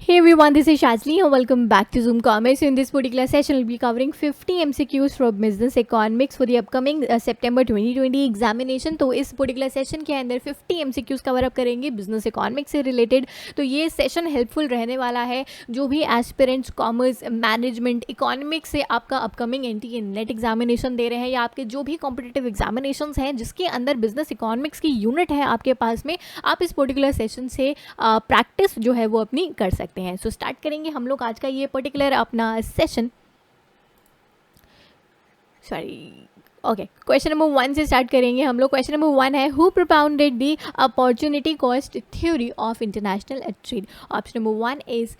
Hey everyone, this is Shazli and welcome back to Zoom Commerce. In this particular session, we'll be covering 50 MCQs from Business Economics for the upcoming September 2020 examination. तो इस particular session के अंदर 50 MCQs cover up करेंगे business economics से related. तो ये session helpful रहने वाला है जो भी एस्पिरेंट्स कॉमर्स मैनेजमेंट इकोनॉमिक्स से आपका अपकमिंग एनटीए नेट एग्जामिनेशन दे रहे हैं या आपके जो भी कॉम्पिटिटिव एग्जामिनेशन हैं जिसके अंदर बिजनेस इकोनॉमिक्स की यूनिट है आपके पास में, आप इस पर्टिकुलर सेशन से प्रैक्टिस जो है वो अपनी कर सकते हैं. सो स्टार्ट करेंगे हम लोग आज का ये पर्टिकुलर अपना सेशन. ओके, क्वेश्चन नंबर 1 से स्टार्ट करेंगे हम लोग. क्वेश्चन नंबर 1 है, who propounded the opportunity cost theory of international trade. Option number 1 is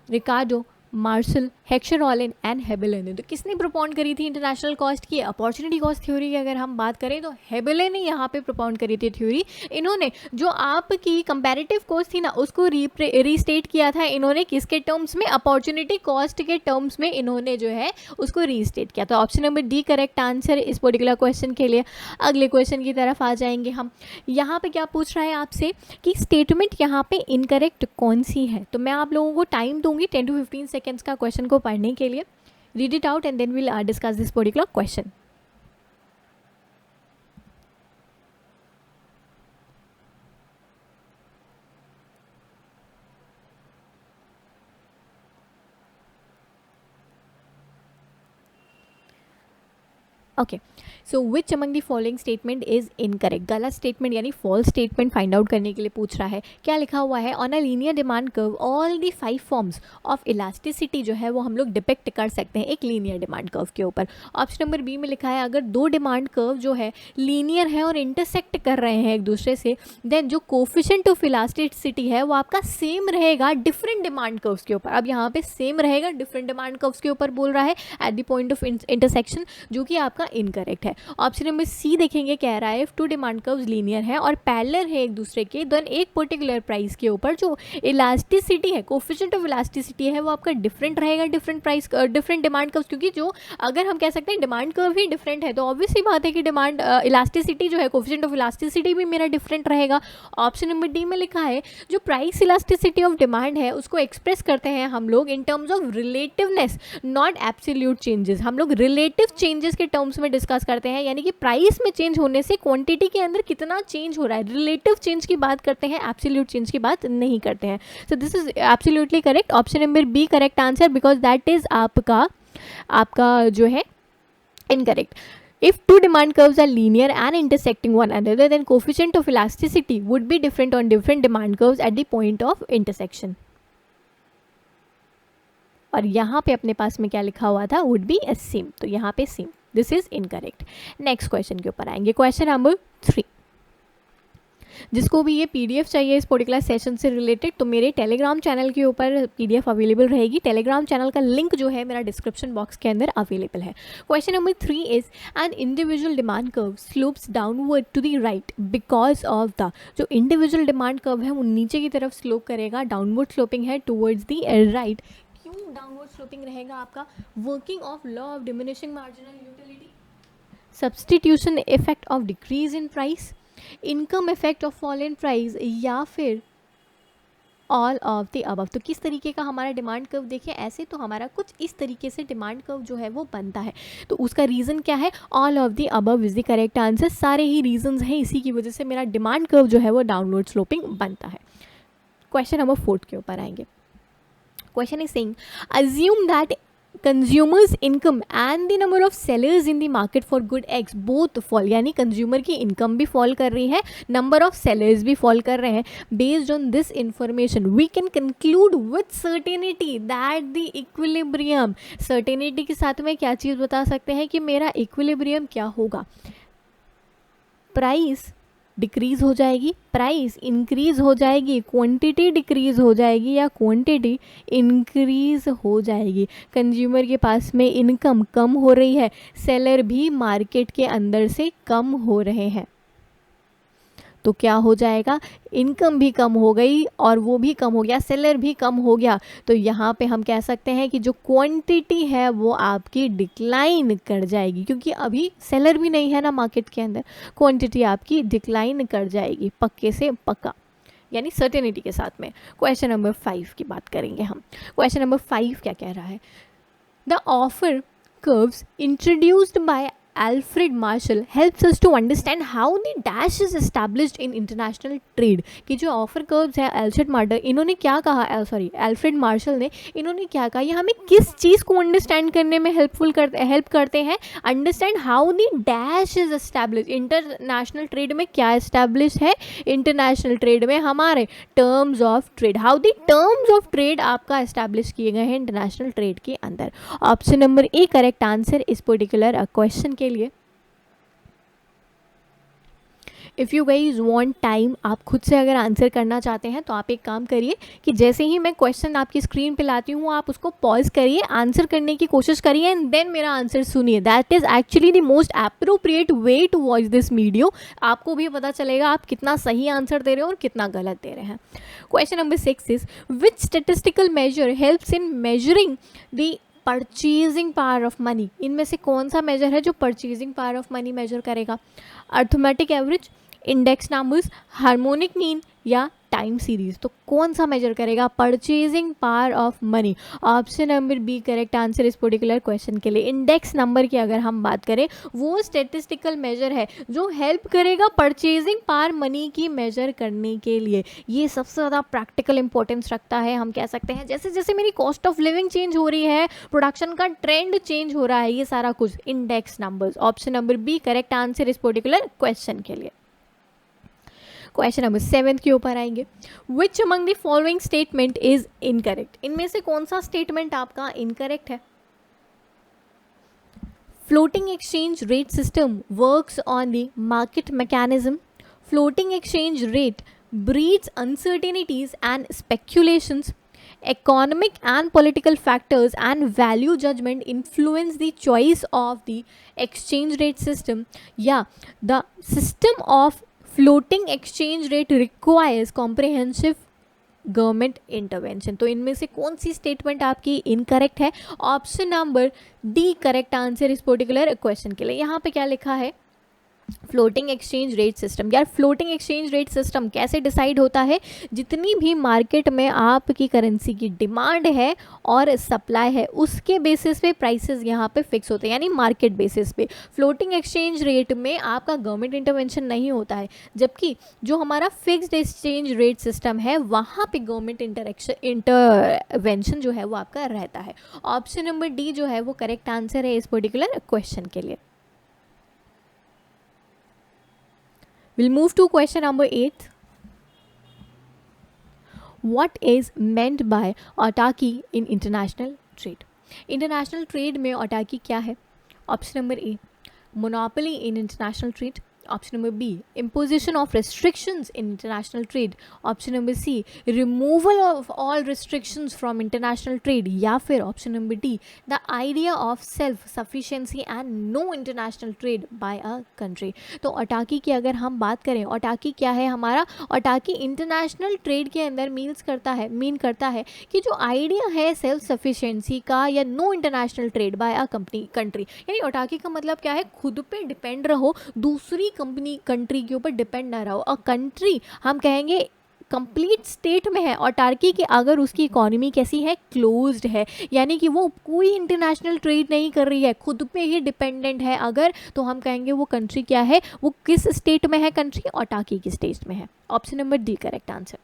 Ricardo, Marshall, Heckscher Ohlin and Haberler ने. तो किसने प्रोपाउंड करी थी इंटरनेशनल कॉस्ट की, अपॉर्चुनिटी कॉस्ट थ्योरी की अगर हम बात करें तो हेबेले ने यहाँ पे प्रोपाउंड करी थी थ्योरी. इन्होंने जो आपकी कंपैरेटिव कॉस्ट थी ना उसको रीस्टेट किया था इन्होंने किसके टर्म्स में, अपॉर्चुनिटी कॉस्ट के टर्म्स में इन्होंने जो है उसको रीस्टेट किया. तो option number D correct answer इस पर्टिकुलर क्वेश्चन के लिए. अगले क्वेश्चन की तरफ आ जाएंगे हम. यहाँ पे क्या पूछ रहा है आपसे कि स्टेटमेंट यहाँ पे इनकरेक्ट कौन सी है. तो मैं आप लोगों को टाइम दूंगी 10 to 15 सेकेंड्स का क्वेश्चन को पढ़ने के लिए. Read it out and then will discuss this particular question. Okay, so which among the following statement is incorrect. गलत स्टेटमेंट यानी फॉल्स स्टेटमेंट फाइंड आउट करने के लिए पूछ रहा है. क्या लिखा हुआ है, on a linear demand curve all the 5 forms of elasticity जो है वो हम लोग डिपेक्ट कर सकते हैं एक लीनियर डिमांड कर्व के ऊपर. ऑप्शन नंबर बी में लिखा है, अगर दो डिमांड कर्व जो है लीनियर है और इंटरसेक्ट कर रहे हैं एक दूसरे से, देन जो कोफिशिएंट ऑफ इलास्टिसिटी है वो आपका सेम रहेगा डिफरेंट डिमांड कर्व्स के ऊपर. अब यहाँ पे सेम रहेगा डिफरेंट डिमांड कर्व्स के ऊपर बोल रहा है at the point of intersection, जो कि आपका इनकरेक्ट है. ऑप्शन नंबर सी देखेंगे, कह रहा है if two demand curves linear है और पैरेलल है एक दूसरे के, देन एक पर्टिकुलर प्राइस के ऊपर जो इलास्टिसिटी है, कोफिशिएंट ऑफ इलास्टिसिटी है वो आपका डिफरेंट रहेगा different price different demand curves. क्योंकि जो अगर हम कह सकते हैं डिमांड कर्व ही डिफरेंट है तो ऑब्वियसली बात है कि डिमांड इलास्टिसिटी जो है, कोफिशिएंट ऑफ इलास्टिसिटी भी मेरा डिफरेंट रहेगा. ऑप्शन नंबर डी में लिखा है, जो प्राइस इलास्टिसिटी ऑफ डिमांड है उसको एक्सप्रेस करते हैं हम लोग in terms of relativeness not absolute changes. हम लोग रिलेटिव चेंजेस के टर्म्स में डिस्कस करते हैं, यानी कि प्राइस में चेंज होने से क्वांटिटी के अंदर कितना चेंज हो रहा है, रिलेटिव चेंज की बात करते हैं, एब्सोल्यूट चेंज की बात नहीं करते हैं. So this is absolutely correct. Option number B correct answer because that is आपका जो है incorrect. If two demand curves are linear and intersecting one another, then coefficient of elasticity would be different on different demand curves at the point of intersection. और यहाँ पे अपने पास में क्या लिखा हुआ था, would be a same. तो यहाँ पे same. This is incorrect. Next question के ऊपर आएंगे. Question number 3. जिसको भी ये पीडीएफ चाहिए इस पर्टिकुलर सेशन से रिलेटेड तो मेरे टेलीग्राम चैनल के ऊपर पीडीएफ अवेलेबल रहेगी. टेलीग्राम चैनल का लिंक जो है मेरा डिस्क्रिप्शन बॉक्स के अंदर अवेलेबल है. Question number 3 is, an individual demand curve slopes downward to the right because of the. जो इंडिविजुअल डिमांड कर्व है वो नीचे की तरफ स्लोप करेगा, डाउनवर्ड स्लोपिंग है towards the right. Downward sloping रहेगा आपका, working of law of diminishing marginal utility, substitution effect of decrease in price, income effect of fall in price, या फिर ऑल ऑफ द अबव. तो किस तरीके का हमारा डिमांड कर्व देखिए, ऐसे तो हमारा कुछ इस तरीके से डिमांड कर्व जो है वो बनता है. तो उसका रीज़न क्या है, all of the above is the correct answer. सारे ही रीजंस हैं, इसी की वजह से मेरा डिमांड कर्व जो है वो डाउनवर्ड स्लोपिंग बनता है. क्वेश्चन नंबर 4 के ऊपर आएंगे. Question is saying, assume that consumers income and the number of sellers in the market for good eggs both fall. यानी कंज्यूमर की इनकम भी फॉल कर रही है, नंबर ऑफ सेलर्स भी फॉल कर रहे हैं. Based on this information we can conclude with certainty that the equilibrium. Certainty के साथ में क्या चीज़ बता सकते हैं कि मेरा इक्विलिब्रियम क्या होगा, प्राइस डिक्रीज हो जाएगी, प्राइस इंक्रीज हो जाएगी, क्वांटिटी डिक्रीज हो जाएगी या क्वांटिटी इंक्रीज हो जाएगी. कंज्यूमर के पास में इनकम कम हो रही है, सेलर भी मार्केट के अंदर से कम हो रहे हैं. तो क्या हो जाएगा, इनकम भी कम हो गई और वो भी कम हो गया, सेलर भी कम हो गया. तो यहाँ पे हम कह सकते हैं कि जो क्वांटिटी है वो आपकी डिक्लाइन कर जाएगी, क्योंकि अभी सेलर भी नहीं है ना मार्केट के अंदर, क्वांटिटी आपकी डिक्लाइन कर जाएगी, पक्के से पक्का. यानी सर्टेनिटी के साथ में। क्वेश्चन नंबर 5 की बात करेंगे हम। क्वेश्चन नंबर 5 क्या कह रहा है? The offer curves introduced by Alfred Marshall helps us to understand how the dash is established in international trade। कि जो ऑफर कर्व्स है एल्फ्रेड मार्डर इन्होंने क्या कहा, एल्फ्रेड मार्शल ने इन्होंने क्या कहा, ये हमें किस चीज़ को अंडरस्टैंड करने में हेल्प करते हैं? Understand how the dash is establish. International trade में क्या एस्टैब्लिश है? इंटरनेशनल ट्रेड में हमारे terms of trade, how the terms of trade आपका एस्टैब्लिश किए गए हैं इंटरनेशनल ट्रेड के अंदर। Option number A correct answer इस पर्टिकुलर क्वेश्चन के लिए। If you guys want time, आप खुद से अगर आंसर करना चाहते हैं तो आप एक काम करिए कि जैसे ही मैं क्वेश्चन आपकी स्क्रीन पे लाती हूँ आप उसको पॉज करिए, आंसर करने की कोशिश करिए एंड देन मेरा आंसर सुनिए। That is actually the most appropriate way to watch this video. आपको भी पता चलेगा आप कितना सही आंसर दे रहे हो और कितना गलत दे रहे हैं। Question number 6 is which statistical measure helps in measuring the purchasing power of money. इनमें से कौन सा मेजर है जो purchasing power of money measure करेगा? Arithmetic average, index numbers, harmonic mean या टाइम सीरीज? तो कौन सा मेजर करेगा purchasing power of money? Option number B correct answer इस पर्टिकुलर क्वेश्चन के लिए। इंडेक्स नंबर की अगर हम बात करें वो स्टेटिस्टिकल मेजर है जो हेल्प करेगा परचेजिंग पावर मनी की मेजर करने के लिए। ये सबसे ज़्यादा प्रैक्टिकल इंपॉर्टेंस रखता है। हम कह सकते हैं जैसे जैसे मेरी कॉस्ट ऑफ लिविंग चेंज हो रही है, प्रोडक्शन का ट्रेंड चेंज हो रहा है, ये सारा कुछ index numbers. Option number B correct answer इस पर्टिकुलर क्वेश्चन के लिए। क्वेश्चन नंबर 7 के ऊपर आएंगे। Which among the following statement is incorrect? इनमें से कौन सा स्टेटमेंट आपका इनकरेक्ट है? Floating exchange rate system works on the market mechanism. Floating exchange rate breeds uncertainties and speculations. Economic and political factors and value judgment influence the choice of the exchange rate system. Yeah, the system of floating exchange rate requires comprehensive government intervention. तो इनमें से कौन सी statement आपकी incorrect है? Option number D correct answer इस particular question के लिए। यहाँ पे क्या लिखा है? Floating exchange rate system. यार फ्लोटिंग एक्सचेंज रेट सिस्टम कैसे डिसाइड होता है? जितनी भी मार्केट में आपकी करेंसी की डिमांड है और सप्लाई है उसके बेसिस पे प्राइसेस यहाँ पे फिक्स होते हैं, यानी मार्केट बेसिस पे। फ्लोटिंग एक्सचेंज रेट में आपका गवर्नमेंट इंटरवेंशन नहीं होता है, जबकि जो हमारा फिक्स्ड एक्सचेंज रेट सिस्टम है वहाँ पे गवर्नमेंट इंटरवेंशन जो है वो आपका रहता है। ऑप्शन नंबर डी जो है वो करेक्ट आंसर है इस पर्टिकुलर क्वेश्चन के लिए। We'll move to question number 8. What is meant by autarky in international trade? International trade में autarky क्या है? Option number A, monopoly in international trade. Option number B, imposition of restrictions in international trade. Option number C, removal of all restrictions from international trade. या फिर option number D, the idea of self sufficiency and no international trade by a country. तो autarky की अगर हम बात करें, autarky क्या है हमारा? autarky इंटरनेशनल ट्रेड के अंदर मीन करता है कि जो आइडिया है सेल्फ सफिशिएंसी का या no international trade by a country. यानी autarky का मतलब क्या है? खुद पे डिपेंड रहो, दूसरी कंट्री के ऊपर डिपेंड ना रहो। और कंट्री हम कहेंगे कंप्लीट स्टेट में है ऑटार्की की अगर उसकी इकोनॉमी कैसी है? क्लोज्ड है, यानी कि वो कोई इंटरनेशनल ट्रेड नहीं कर रही है, खुद पे ही डिपेंडेंट है अगर, तो हम कहेंगे वो कंट्री क्या है? वो किस स्टेट में है कंट्री? ऑटार्की की स्टेट में है। Option number D correct answer.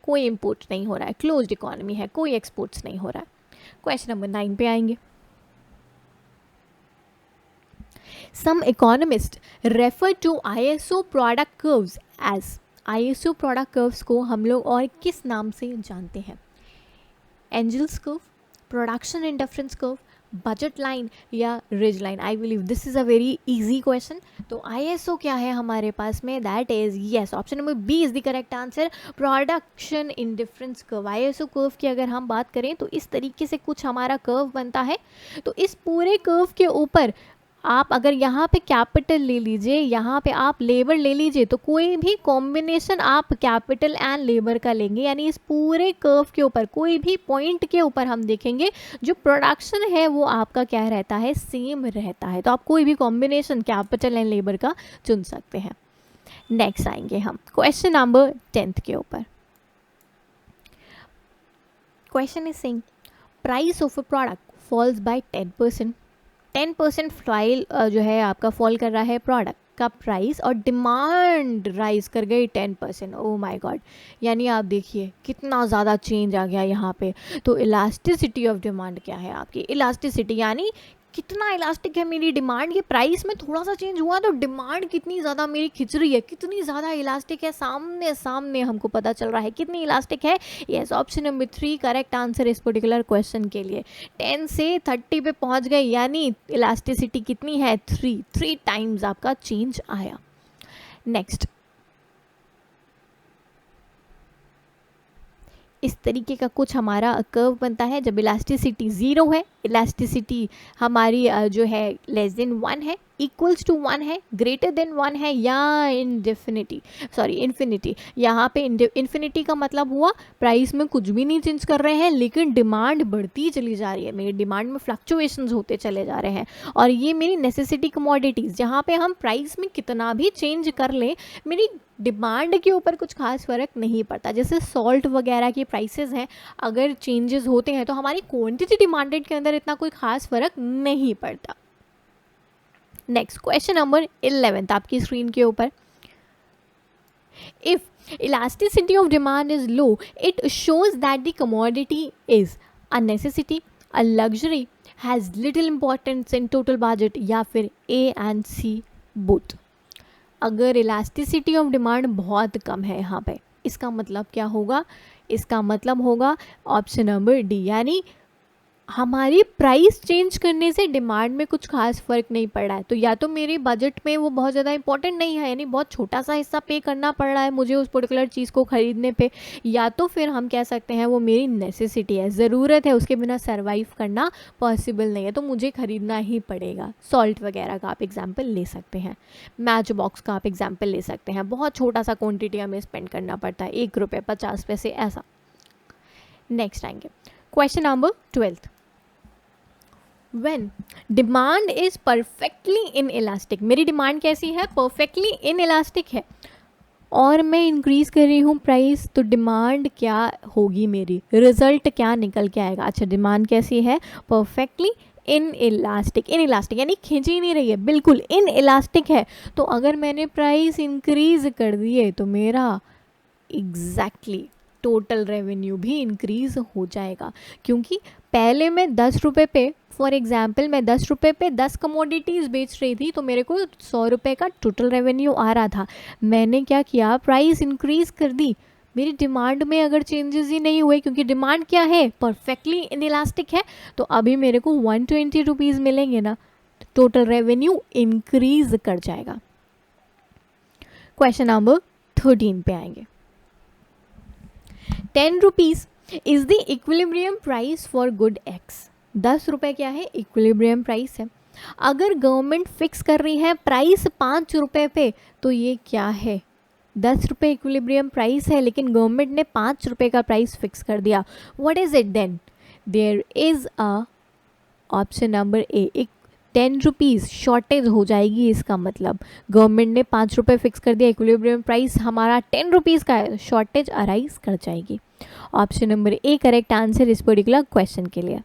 कोई इंपोर्ट नहीं हो रहा है, क्लोज्ड इकोनॉमी है, कोई एक्सपोर्ट्स नहीं हो रहा है। क्वेश्चन नंबर 9 पे आएंगे। Some economists refer to ISO product curves as, ISO product curves को हम लोग और किस नाम से जानते हैं? Engel's curve, production indifference curve, budget line या ridge line? I believe this is a very easy question. तो ISO क्या है हमारे पास में? That is yes, option number B is the correct answer, production indifference curve. ISO curve की अगर हम बात करें तो इस तरीके से कुछ हमारा कर्व बनता है। तो इस पूरे कर्व के ऊपर आप अगर यहाँ पे कैपिटल ले लीजिए, यहाँ पे आप लेबर ले लीजिए, तो कोई भी कॉम्बिनेशन आप कैपिटल एंड लेबर का लेंगे, यानी इस पूरे कर्व के ऊपर कोई भी पॉइंट के ऊपर हम देखेंगे जो प्रोडक्शन है वो आपका क्या रहता है? सेम रहता है। तो आप कोई भी कॉम्बिनेशन कैपिटल एंड लेबर का चुन सकते हैं। नेक्स्ट आएंगे हम क्वेश्चन नंबर 10 के ऊपर. Question is saying price of a product falls by 10%. 10% fall जो है आपका फॉल कर रहा है प्रोडक्ट का प्राइस, और डिमांड राइज कर गई 10%. ओ माय गॉड, यानी आप देखिए कितना ज़्यादा चेंज आ गया यहाँ पे. तो इलास्टिसिटी ऑफ डिमांड क्या है आपकी? इलास्टिसिटी यानी कितना इलास्टिक है मेरी डिमांड. ये प्राइस में थोड़ा सा चेंज हुआ तो डिमांड कितनी ज़्यादा मेरी खिंच रही है, कितनी ज़्यादा इलास्टिक है. सामने सामने हमको पता चल रहा है कितनी इलास्टिक है. Yes, option number 3 correct answer इस पर्टिकुलर क्वेश्चन के लिए. 10 से 30 पे पहुंच गए, यानी इलास्टिसिटी कितनी है? 3 टाइम्स आपका चेंज आया. नेक्स्ट, इस तरीके का कुछ हमारा कर्व बनता है जब इलास्टिसिटी 0 है, इलास्टिसिटी हमारी जो है लेस देन 1 है, इक्वल्स टू 1 है, ग्रेटर देन 1 है, या इन्फिनिटी. यहाँ पे इन्फिनिटी का मतलब हुआ प्राइस में कुछ भी नहीं चेंज कर रहे हैं लेकिन डिमांड बढ़ती चली जा रही है, मेरी डिमांड में फ्लक्चुएशंस होते चले जा रहे हैं. और ये मेरी नेसेसिटी कमोडिटीज़, जहाँ पे हम प्राइस में कितना भी चेंज कर लें मेरी डिमांड के ऊपर कुछ खास फ़र्क नहीं पड़ता. जैसे सॉल्ट वगैरह की प्राइसेस हैं, अगर चेंजेस होते हैं तो हमारी क्वांटिटी डिमांडेड के अंदर इतना कोई खास फ़र्क नहीं पड़ता. नेक्स्ट क्वेश्चन नंबर 11 आपकी स्क्रीन के ऊपर. If elasticity of demand is low it shows that the commodity is a necessity, a luxury, has little importance in total budget, या फिर ए एंड सी बोथ. अगर इलास्टिसिटी ऑफ डिमांड बहुत कम है यहाँ पे, इसका मतलब क्या होगा? इसका मतलब होगा ऑप्शन नंबर डी, यानी हमारी प्राइस चेंज करने से डिमांड में कुछ खास फ़र्क नहीं पड़ रहा है. तो या तो मेरे बजट में वो बहुत ज़्यादा इंपॉर्टेंट नहीं है, यानी बहुत छोटा सा हिस्सा पे करना पड़ रहा है मुझे उस पर्टिकुलर चीज़ को ख़रीदने पे, या तो फिर हम कह सकते हैं वो मेरी नेसेसिटी है, ज़रूरत है, उसके बिना सर्वाइव करना पॉसिबल नहीं है तो मुझे ख़रीदना ही पड़ेगा. सॉल्ट वगैरह का आप एग्जाम्पल ले सकते हैं, मैच बॉक्स का आप एग्जाम्पल ले सकते हैं, बहुत छोटा सा क्वान्टिटी हमें स्पेंड करना पड़ता है, 1 रुपये 50 पैसे ऐसा. नेक्स्ट आएंगे question number 12. When demand is perfectly inelastic, मेरी डिमांड कैसी है? परफेक्टली inelastic है, और मैं इंक्रीज़ कर रही हूँ प्राइस, तो डिमांड क्या होगी मेरी? रिजल्ट क्या निकल के आएगा? अच्छा, डिमांड कैसी है? Perfectly inelastic. इनइलास्टिक यानी खींच ही नहीं रही है, बिल्कुल इनइलास्टिक है. तो अगर मैंने प्राइस इंक्रीज़ कर दिए तो मेरा एग्जैक्टली टोटल रेवेन्यू भी इंक्रीज़ हो जाएगा, क्योंकि पहले मैं 10 रुपये पे, फॉर एग्जाम्पल मैं 10 रुपये पे 10 कमोडिटीज़ बेच रही थी तो मेरे को 100 रुपये का टोटल रेवेन्यू आ रहा था. मैंने क्या किया? प्राइस इंक्रीज़ कर दी. मेरी डिमांड में अगर चेंजेस ही नहीं हुए, क्योंकि डिमांड क्या है? परफेक्टली इनइलास्टिक है, तो अभी मेरे को 120 रुपीज़ मिलेंगे ना, टोटल रेवेन्यू इंक्रीज़ कर जाएगा. क्वेश्चन नंबर 13 पे आएंगे. 10 rupees is the equilibrium price for good x. 10 रुपये क्या है? इक्विलिब्रियम प्राइस है. अगर गवर्नमेंट फिक्स कर रही है प्राइस 5 रुपये पे, तो ये क्या है? 10 रुपये इक्विलिब्रियम प्राइस है लेकिन गवर्नमेंट ने 5 रुपये का प्राइस फिक्स कर दिया. What is it then? There is a option number A, एक 10 रुपीज़ शॉर्टेज हो जाएगी. इसका मतलब गवर्नमेंट ने 5 रुपये फिक्स कर दिया, इक्विलिब्रियम प्राइस हमारा 10 रुपीज़ का है, शॉर्टेज अराइज कर जाएगी. Option number A correct answer इस पर्टिकुलर क्वेश्चन के लिए.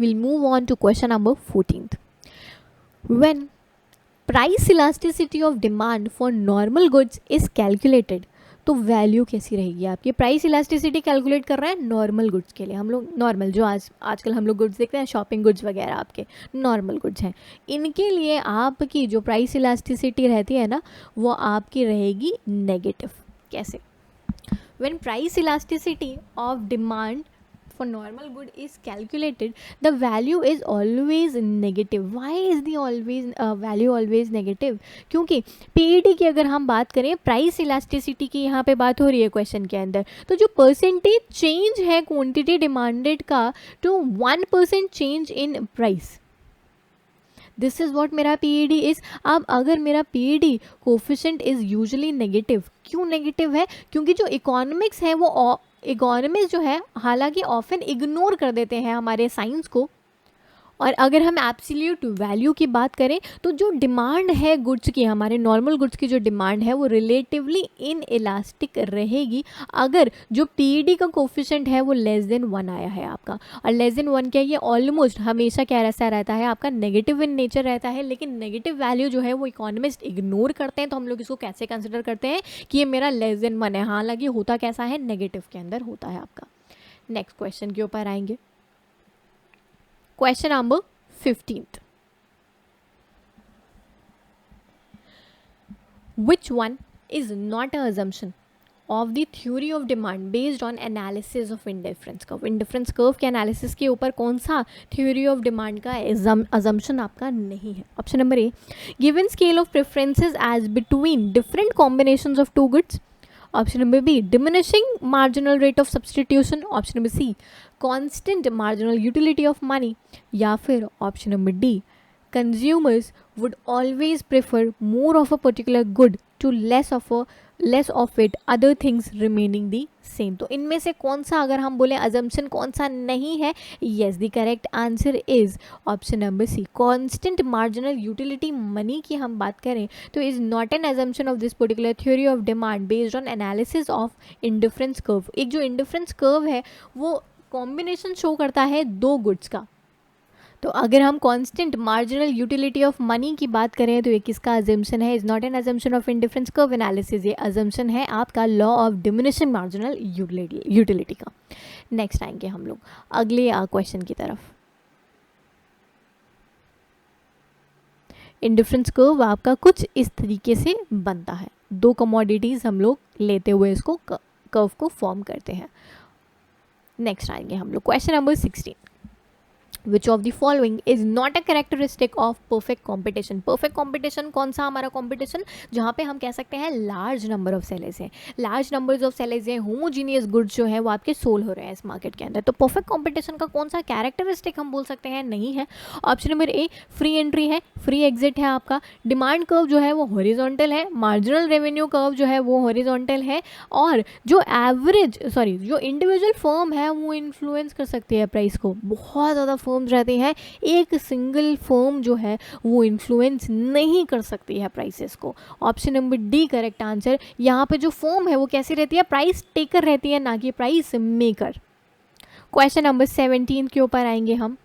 We'll move on to question number 14th. When price elasticity of demand for normal goods is calculated, तो वैल्यू कैसी रहेगी आपकी? प्राइस इलास्टिसिटी कैलकुलेट कर रहे हैं नॉर्मल गुड्स के लिए. हम लोग नॉर्मल जो आजकल हम लोग गुड्स देखते हैं, शॉपिंग गुड्स वगैरह आपके नॉर्मल गुड्स हैं, इनके लिए आपकी जो प्राइस इलास्टिसिटी रहती है ना, वो आपकी रहेगी नेगेटिव. कैसे? When price elasticity of demand for normal good is calculated, the value is always negative. Why is the value always negative? क्योंकि PET की अगर हम बात करें, प्राइस इलास्टिसिटी की यहाँ पे बात हो रही है क्वेश्चन के अंदर, तो जो परसेंटेज चेंज है क्वांटिटी डिमांडेड का to 1% change in price, this is what मेरा PED इज़. अब अगर मेरा PED coefficient is usually negative, क्यों नेगेटिव है? क्योंकि जो इकोनॉमिक्स है वो इकोनॉमिक्स जो है हालांकि ऑफन इग्नोर कर देते हैं हमारे साइंस को, और अगर हम एब्सोल्यूट वैल्यू की बात करें तो जो डिमांड है गुड्स की, हमारे नॉर्मल गुड्स की जो डिमांड है वो रिलेटिवली इन इलास्टिक रहेगी अगर जो पीईडी का कोफिशिएंट है वो लेस देन 1 आया है आपका। और लेस देन 1 क्या, ये ऑलमोस्ट हमेशा क्या ऐसा रहता है आपका, नेगेटिव इन नेचर रहता है। लेकिन नेगेटिव वैल्यू जो है वो इकोनॉमिस्ट इग्नोर करते हैं, तो हम लोग इसको कैसे कंसिडर करते हैं कि ये मेरा लेस देन 1 है। हालांकि होता कैसा है, नेगेटिव के अंदर होता है आपका। नेक्स्ट क्वेश्चन के ऊपर आएंगे। Question number 15th, which one is not an assumption of the theory of demand based on analysis of indifference curve? indifference curve के analysis के ऊपर कौन सा theory of demand का assumption आपका नहीं है? Option number A, given scale of preferences as between different combinations of two goods. Option number B, diminishing marginal rate of substitution. Option number C, constant marginal utility of money. या फिर option number D, consumers would always prefer more of a particular good to less of it, other things remaining the same. तो इनमें से कौन सा, अगर हम बोले assumption कौन सा नहीं है? yes, the correct answer is option number C, constant marginal utility money की हम बात करें तो is not an assumption of this particular theory of demand based on analysis of indifference curve. एक जो indifference curve है वो कॉम्बिनेशन शो करता है दो गुड्स का। तो अगर हम constant marginal utility of money की बात करें तो ये किसका अजम्पशन है? Is not an assumption of indifference curve analysis, ये अजम्पशन है आपका law of diminishing marginal utility का। नेक्स्ट आएंगे हम लोग अगले क्वेश्चन की तरफ। इंडिफरेंस कर्व आपका कुछ इस तरीके से बनता है, दो कमोडिटीज हम लोग लेते हुए इसको कर्व को फॉर्म करते हैं। नेक्स्ट आएंगे हम लोग question number 16, Which of the following is not a characteristic of perfect competition? perfect competition कौन सा हमारा competition? जहाँ पे हम कह सकते हैं large number of sellers हैं, large numbers of sellers हैं, homogeneous goods जो है वो आपके सोल हो रहे हैं इस मार्केट के अंदर। तो perfect competition का कौन सा characteristic हम बोल सकते हैं? नहीं है। ऑप्शन नंबर ए, फ्री एंट्री है, फ्री एग्जिट है आपका, डिमांड कर्व जो है वो हॉरिजॉन्टल है, मार्जिनल रेवेन्यू कर्व जो है वो हॉरिजॉन्टल है, और जो जो इंडिविजुअल फर्म है वो इन्फ्लुएंस कर सकती है प्राइस को। बहुत ज़्यादा फर्म्स रहती हैं, एक सिंगल फर्म जो है वो इन्फ्लुएंस नहीं कर सकती है प्राइसेस को। Option number D correct answer. यहाँ पे जो फर्म है वो कैसी रहती है? प्राइस टेकर रहती है, ना कि प्राइस मेकर। क्वेश्चन नंबर 17 के ऊपर आएंगे हम।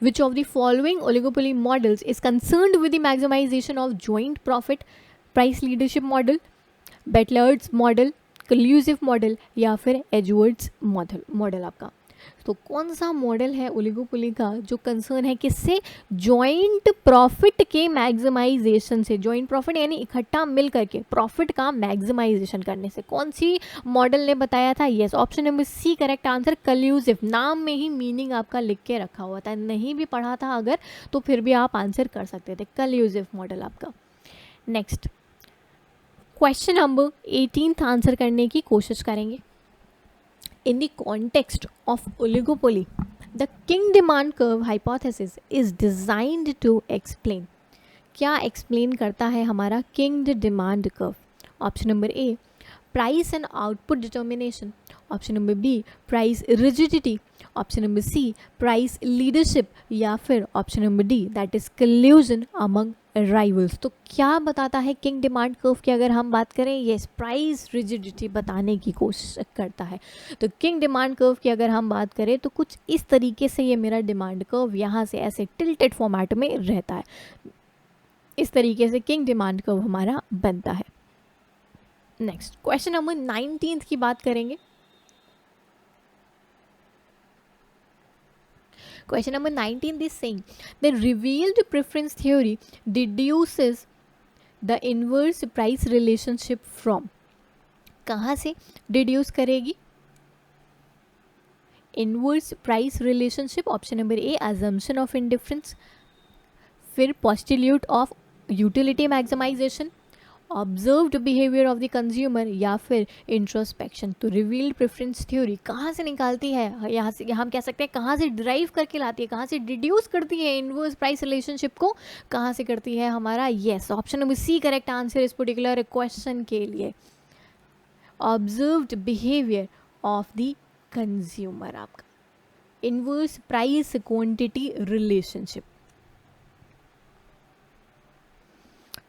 Which of the following oligopoly models is concerned with the maximization of joint profit? price leadership model, Betler's model, collusive model या फिर एजवर्ड्स मॉडल आपका। तो कौन सा मॉडल है ओलिगोपोली का जो कंसर्न है किससे? जॉइंट प्रॉफिट के मैक्सिमाइजेशन से। जॉइंट प्रॉफिट यानी इकट्ठा मिल करके प्रॉफिट का मैक्सिमाइजेशन करने से। कौन सी मॉडल ने बताया था? Yes, option number C correct answer, collusive. नाम में ही मीनिंग आपका लिख के रखा हुआ था, नहीं भी पढ़ा था अगर तो फिर भी आप आंसर कर सकते थे, कल्यूसिव मॉडल आपका। नेक्स्ट क्वेश्चन नंबर 18 आंसर करने की कोशिश करेंगे। In the context of oligopoly, the king demand curve hypothesis is designed to explain. क्या explain करता है हमारा king demand curve? Option number A, price and output determination. Option number B, price rigidity. Option number C, price leadership. या फिर option number D, that is collusion among rivals. तो क्या बताता है किंग डिमांड कर्व की अगर हम बात करें? यस, प्राइस रिजिडिटी बताने की कोशिश करता है। तो किंग डिमांड कर्व की अगर हम बात करें तो कुछ इस तरीके से ये मेरा डिमांड कर्व यहाँ से ऐसे टिल्टेड फॉर्मेट में रहता है। इस तरीके से किंग डिमांड कर्व हमारा बनता है। नेक्स्ट क्वेश्चन नंबर 19 की बात करेंगे। Question number 19 is saying the revealed preference theory deduces the inverse price relationship from. कहाँ से डिड्यूस करेगी? Inverse price relationship. Option number A, assumption of indifference, फिर postulate of utility maximisation, observed behaviour of the consumer, या फिर introspection. तो revealed preference theory कहाँ से निकालती है? यहाँ से हम कह सकते हैं कहाँ से ड्राइव करके लाती है, कहाँ से डिड्यूस करती है इनवर्स प्राइस रिलेशनशिप को? कहाँ से करती है हमारा? Yes, option number C correct answer इस पर्टिकुलर क्वेश्चन के लिए, observed behaviour of the consumer आपका। Inverse price quantity relationship.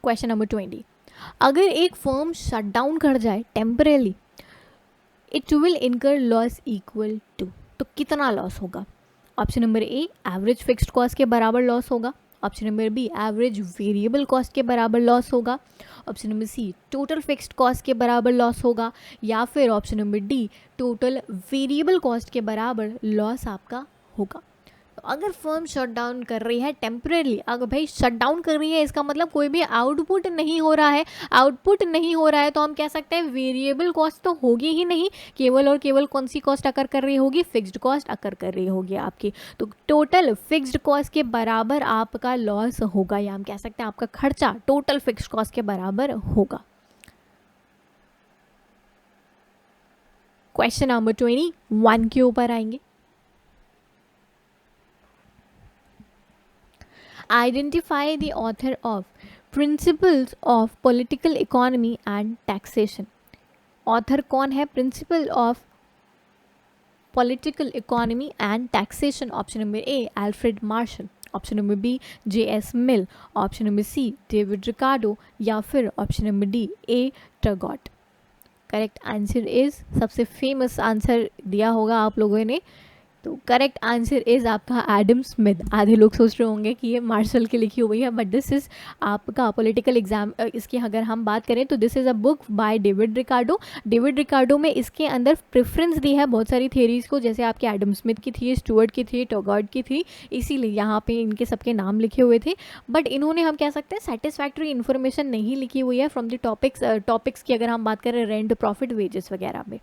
Question number 20, अगर एक फर्म शट डाउन कर जाए temporarily, it will incur loss equal to, तो कितना लॉस होगा? Option number A, average fixed cost के बराबर लॉस होगा। Option number B, average variable cost के बराबर लॉस होगा। Option number C, total fixed cost के बराबर लॉस होगा। या फिर option number D, total variable cost के बराबर लॉस आपका होगा। तो अगर फर्म शट डाउन कर रही है टेम्परेली, अगर भाई शट डाउन कर रही है इसका मतलब कोई भी आउटपुट नहीं हो रहा है, आउटपुट नहीं हो रहा है तो हम कह सकते हैं वेरिएबल कॉस्ट तो होगी ही नहीं, केवल और केवल कौन सी कॉस्ट अकर कर रही होगी? फिक्स्ड कॉस्ट अकर कर रही होगी आपकी। तो टोटल फिक्स्ड कॉस्ट के बराबर आपका लॉस होगा, या हम कह सकते हैं आपका खर्चा टोटल फिक्स्ड कॉस्ट के बराबर होगा। क्वेश्चन नंबर 21 के ऊपर आएंगे। Identify the author of Principles of Political Economy and Taxation. Author कौन है principle of political economy and taxation? Option number A, Alfred Marshall. Option number B, J S. Mill. Option number C, David Ricardo. या फिर option number D, A. Turgot. Correct answer is, सबसे famous answer दिया होगा आप लोगों ने, तो correct answer is आपका एडम स्मिथ। आधे लोग सोच रहे होंगे कि ये मार्शल की लिखी हुई है, बट दिस इज़ आपका पॉलिटिकल एग्जाम। इसकी अगर हम बात करें तो this is a book by David Ricardo. David Ricardo में इसके अंदर प्रेफरेंस दी है बहुत सारी थियरीज़ को, जैसे आपके एडम स्मिथ की थी, स्टुअर्ट की थी, टॉगॉर्ड की थी, इसीलिए यहाँ पे इनके सबके नाम लिखे हुए थे। बट इन्होंने हम कह सकते हैं सेटिस्फैक्ट्री इन्फॉर्मेशन नहीं लिखी हुई है फ्रॉम द टॉपिक्स की अगर हम बात करें रेंट, प्रॉफिट, वेजेस वगैरह में।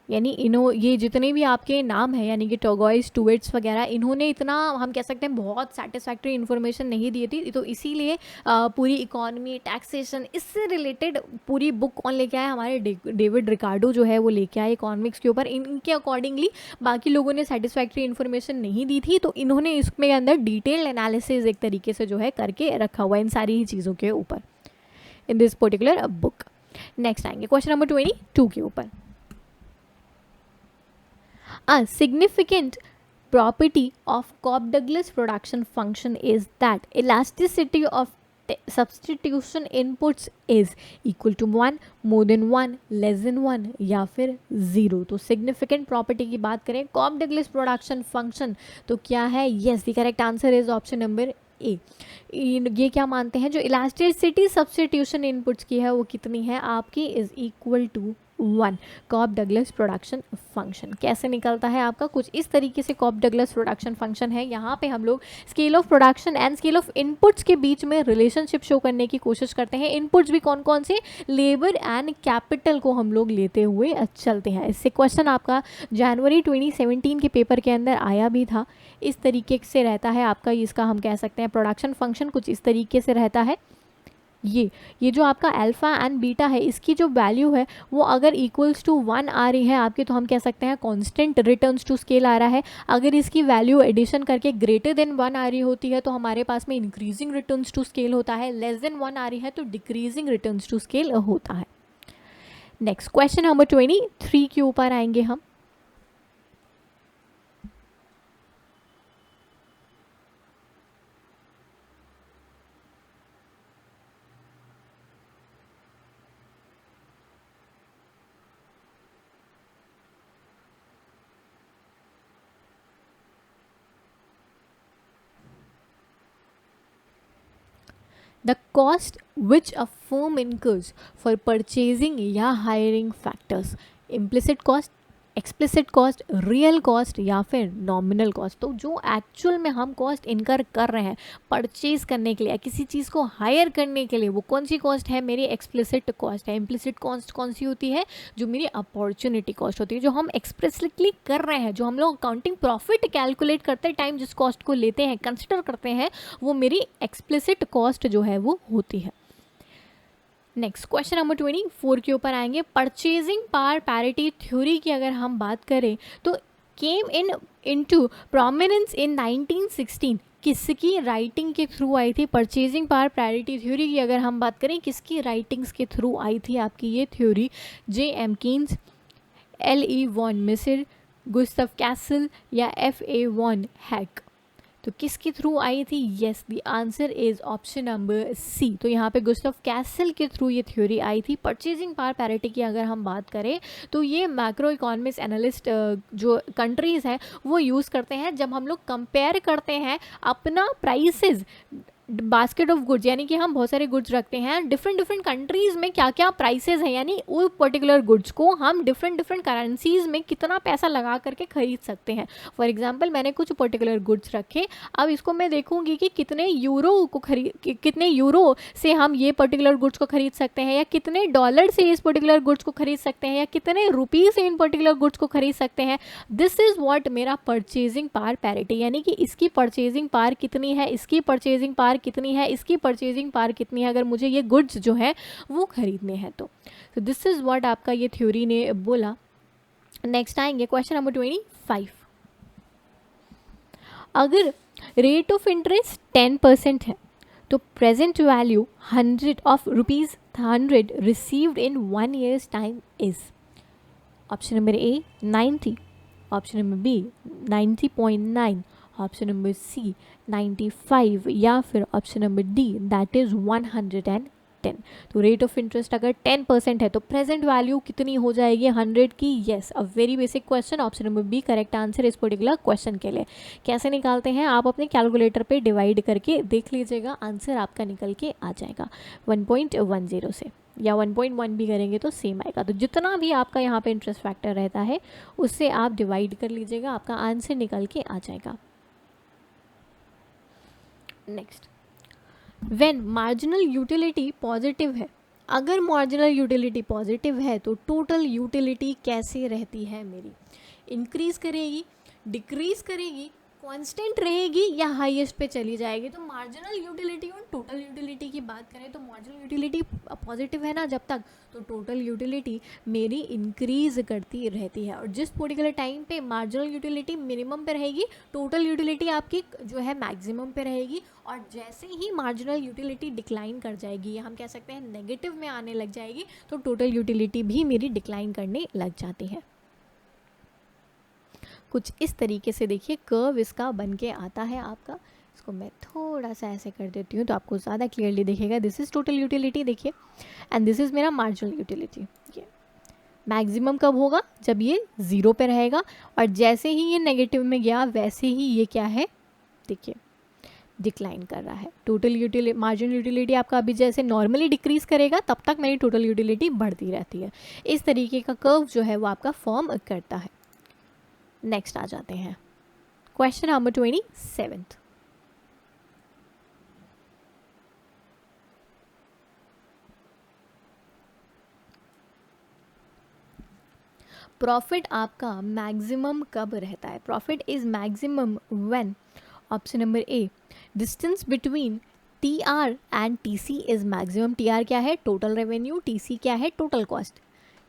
यानी ये जितने भी आपके नाम हैं, यानी कि टॉगॉइस, स्टुअर्ट्स वगैरह, इन्होंने इतना हम कह सकते हैं बहुत सेटिस्फैक्ट्री इन्फॉर्मेशन नहीं दी थी, तो इसीलिए पूरी इकोनॉमी, टैक्सेशन, इससे रिलेटेड पूरी बुक कौन लेके आए? हमारे डेविड रिकार्डो जो है वो लेके आए इकोनॉमिक्स के ऊपर। इनके अकॉर्डिंगली बाकी लोगों ने सेटिस्फैक्ट्री इन्फॉर्मेशन नहीं दी थी, तो इन्होंने इसमें अंदर डिटेल एनालिसिस एक तरीके से जो है करके रखा हुआ है इन सारी ही चीज़ों के ऊपर in this particular book. Next आएंगे क्वेश्चन नंबर 22 के ऊपर। A significant property of Cobb-Douglas production function is that elasticity of substitution inputs is equal to 1, more than 1, less than 1 या फिर 0। तो significant property की बात करें Cobb-Douglas production function तो क्या है? Yes, the correct answer is option number ए। ये क्या मानते हैं? जो इलास्टिसिटी सब्स्टिट्यूशन इनपुट्स की है वो कितनी है आपकी? Is equal to 1। Cobb Douglas production function कैसे निकलता है आपका? कुछ इस तरीके से कॉब डगलस प्रोडक्शन फंक्शन है। यहाँ पे हम लोग scale of production and scale of inputs के बीच में रिलेशनशिप शो करने की कोशिश करते हैं। इनपुट्स भी कौन कौन से? लेबर एंड कैपिटल को हम लोग लेते हुए चलते हैं। इससे क्वेश्चन आपका जनवरी 2017 के पेपर के अंदर आया भी था। इस तरीके से रहता है आपका, इसका हम कह सकते हैं प्रोडक्शन फंक्शन कुछ इस तरीके से रहता है। ये जो आपका अल्फ़ा एंड बीटा है, इसकी जो वैल्यू है वो अगर इक्वल्स टू 1 आ रही है आपकी, तो हम कह सकते हैं कांस्टेंट रिटर्न्स टू स्केल आ रहा है। अगर इसकी वैल्यू एडिशन करके ग्रेटर देन 1 आ रही होती है तो हमारे पास में इंक्रीजिंग रिटर्न्स टू स्केल होता है। लेस देन 1 आ रही है तो डिक्रीजिंग रिटर्न्स टू स्केल होता है। नेक्स्ट क्वेश्चन नंबर 23 के ऊपर आएंगे हम। The cost which a firm incurs for purchasing या hiring factors, implicit cost, explicit cost, real cost या फिर नॉमिनल कॉस्ट। तो जो एक्चुअल में हम कॉस्ट इनकर कर रहे हैं परचेज करने के लिए, किसी चीज़ को हायर करने के लिए, वो कौन सी कॉस्ट है? मेरी एक्सप्लिसिट कॉस्ट है। इम्प्लिसिट कॉस्ट कौन सी होती है? जो मेरी अपॉर्चुनिटी कॉस्ट होती है, जो हम एक्सप्रेसली कर रहे हैं, जो हम लोग अकाउंटिंग प्रॉफिट कैलकुलेट करते टाइम जिस कॉस्ट को लेते हैं, कंसिडर करते हैं, वो मेरी एक्सप्लिसिट कॉस्ट जो है वो होती है। नेक्स्ट क्वेश्चन नंबर 24 के ऊपर आएंगे। परचेजिंग पावर पैरिटी थ्योरी की अगर हम बात करें तो केम इनटू प्रोमिनेंस इन 1916 किसकी राइटिंग के थ्रू आई थी? परचेजिंग पावर पैरिटी थ्योरी की अगर हम बात करें, किसकी राइटिंग्स के थ्रू आई थी आपकी ये theory? J.M. Keynes, L.E. Von Mises, Gustav Cassel या F.A. Von Hayek? तो किसके थ्रू आई थी? Yes, the answer is option number C. तो यहाँ पे गुस्ताव कैसल के थ्रू ये थ्योरी आई थी। परचेजिंग पावर पैरिटी की अगर हम बात करें तो ये मैक्रो इकोनॉमिक्स एनालिस्ट जो कंट्रीज़ हैं वो यूज़ करते हैं जब हम लोग कंपेयर करते हैं अपना प्राइसेस बास्केट ऑफ गुड्स, यानी कि हम बहुत सारे गुड्स रखते हैं, डिफरेंट डिफरेंट कंट्रीज़ में क्या क्या प्राइसेस हैं, यानी वो पर्टिकुलर गुड्स को हम डिफरेंट डिफरेंट करेंसीज़ में कितना पैसा लगा करके खरीद सकते हैं। फॉर एग्जांपल मैंने कुछ पर्टिकुलर गुड्स रखे, अब इसको मैं देखूंगी कि कितने यूरो से हम ये पर्टिकुलर गुड्स को खरीद सकते हैं, या कितने डॉलर से इस पर्टिकुलर गुड्स को खरीद सकते हैं, या कितने रुपीज़ से इन पर्टिकुलर गुड्स को खरीद सकते हैं। दिस इज़ व्हाट मेरा परचेजिंग पावर पैरिटी, यानी कि इसकी परचेजिंग पावर कितनी है, इसकी परचेजिंग पावर कितनी है, इसकी परचेजिंग पावर कितनी है अगर मुझे ये गुड्स जो है वो खरीदने हैं तो दिस इज व्हाट आपका ये थ्योरी ने बोला। नेक्स्ट आएंगे क्वेश्चन नंबर 25। अगर रेट ऑफ इंटरेस्ट 10% है तो present value 100 of rupees 100 received in 1 years time is? Option number A 90, option number B 90.9, option number C 95 या फिर option number D that is 110। तो रेट ऑफ इंटरेस्ट अगर 10% है तो present value कितनी हो जाएगी? 100 की। Yes, a very basic question, option number B correct answer इस पर्टिकुलर क्वेश्चन के लिए। कैसे निकालते हैं? आप अपने कैलकुलेटर पे डिवाइड करके देख लीजिएगा, आंसर आपका निकल के आ जाएगा 1.10 से, या 1.1 भी करेंगे तो सेम आएगा। तो जितना भी आपका यहाँ पे इंटरेस्ट फैक्टर रहता है उससे आप डिवाइड कर लीजिएगा, आपका आंसर निकल के आ जाएगा। Next, when marginal utility positive है, अगर मार्जिनल यूटिलिटी पॉजिटिव है तो टोटल यूटिलिटी कैसे रहती है मेरी? इंक्रीज करेगी, डिक्रीज करेगी, कांस्टेंट रहेगी या हाईएस्ट पे चली जाएगी? तो मार्जिनल यूटिलिटी और टोटल यूटिलिटी की बात करें तो मार्जिनल यूटिलिटी पॉजिटिव है ना जब तक, तो टोटल यूटिलिटी मेरी इंक्रीज करती रहती है। और जिस पर्टिकुलर टाइम पे मार्जिनल यूटिलिटी मिनिमम पे रहेगी, टोटल यूटिलिटी आपकी जो है मैक्सिमम पे रहेगी। और जैसे ही मार्जिनल यूटिलिटी डिक्लाइन कर जाएगी, या हम कह सकते हैं नेगेटिव में आने लग जाएगी, तो टोटल यूटिलिटी भी मेरी डिक्लाइन करने लग जाती है। कुछ इस तरीके से देखिए कर्व इसका बन के आता है आपका। इसको मैं थोड़ा सा ऐसे कर देती हूँ तो आपको ज़्यादा क्लियरली दिखेगा। दिस इज़ टोटल यूटिलिटी देखिए, एंड दिस इज़ मेरा मार्जिनल यूटिलिटी। ये मैक्सिमम कब होगा? जब ये 0 पे रहेगा, और जैसे ही ये नेगेटिव में गया वैसे ही ये क्या है देखिए डिक्लाइन कर रहा है। टोटल यूटिलिटी, मार्जिनल यूटिलिटी आपका अभी जैसे नॉर्मली डिक्रीज करेगा तब तक मेरी टोटल यूटिलिटी बढ़ती रहती है। इस तरीके का कर्व जो है वो आपका फॉर्म करता है। नेक्स्ट आ जाते हैं क्वेश्चन नंबर 27। प्रॉफिट आपका मैक्सिमम कब रहता है? Profit is maximum when, option number A distance between TR and TC is maximum. TR क्या है? टोटल रेवेन्यू, TC क्या है? Total cost.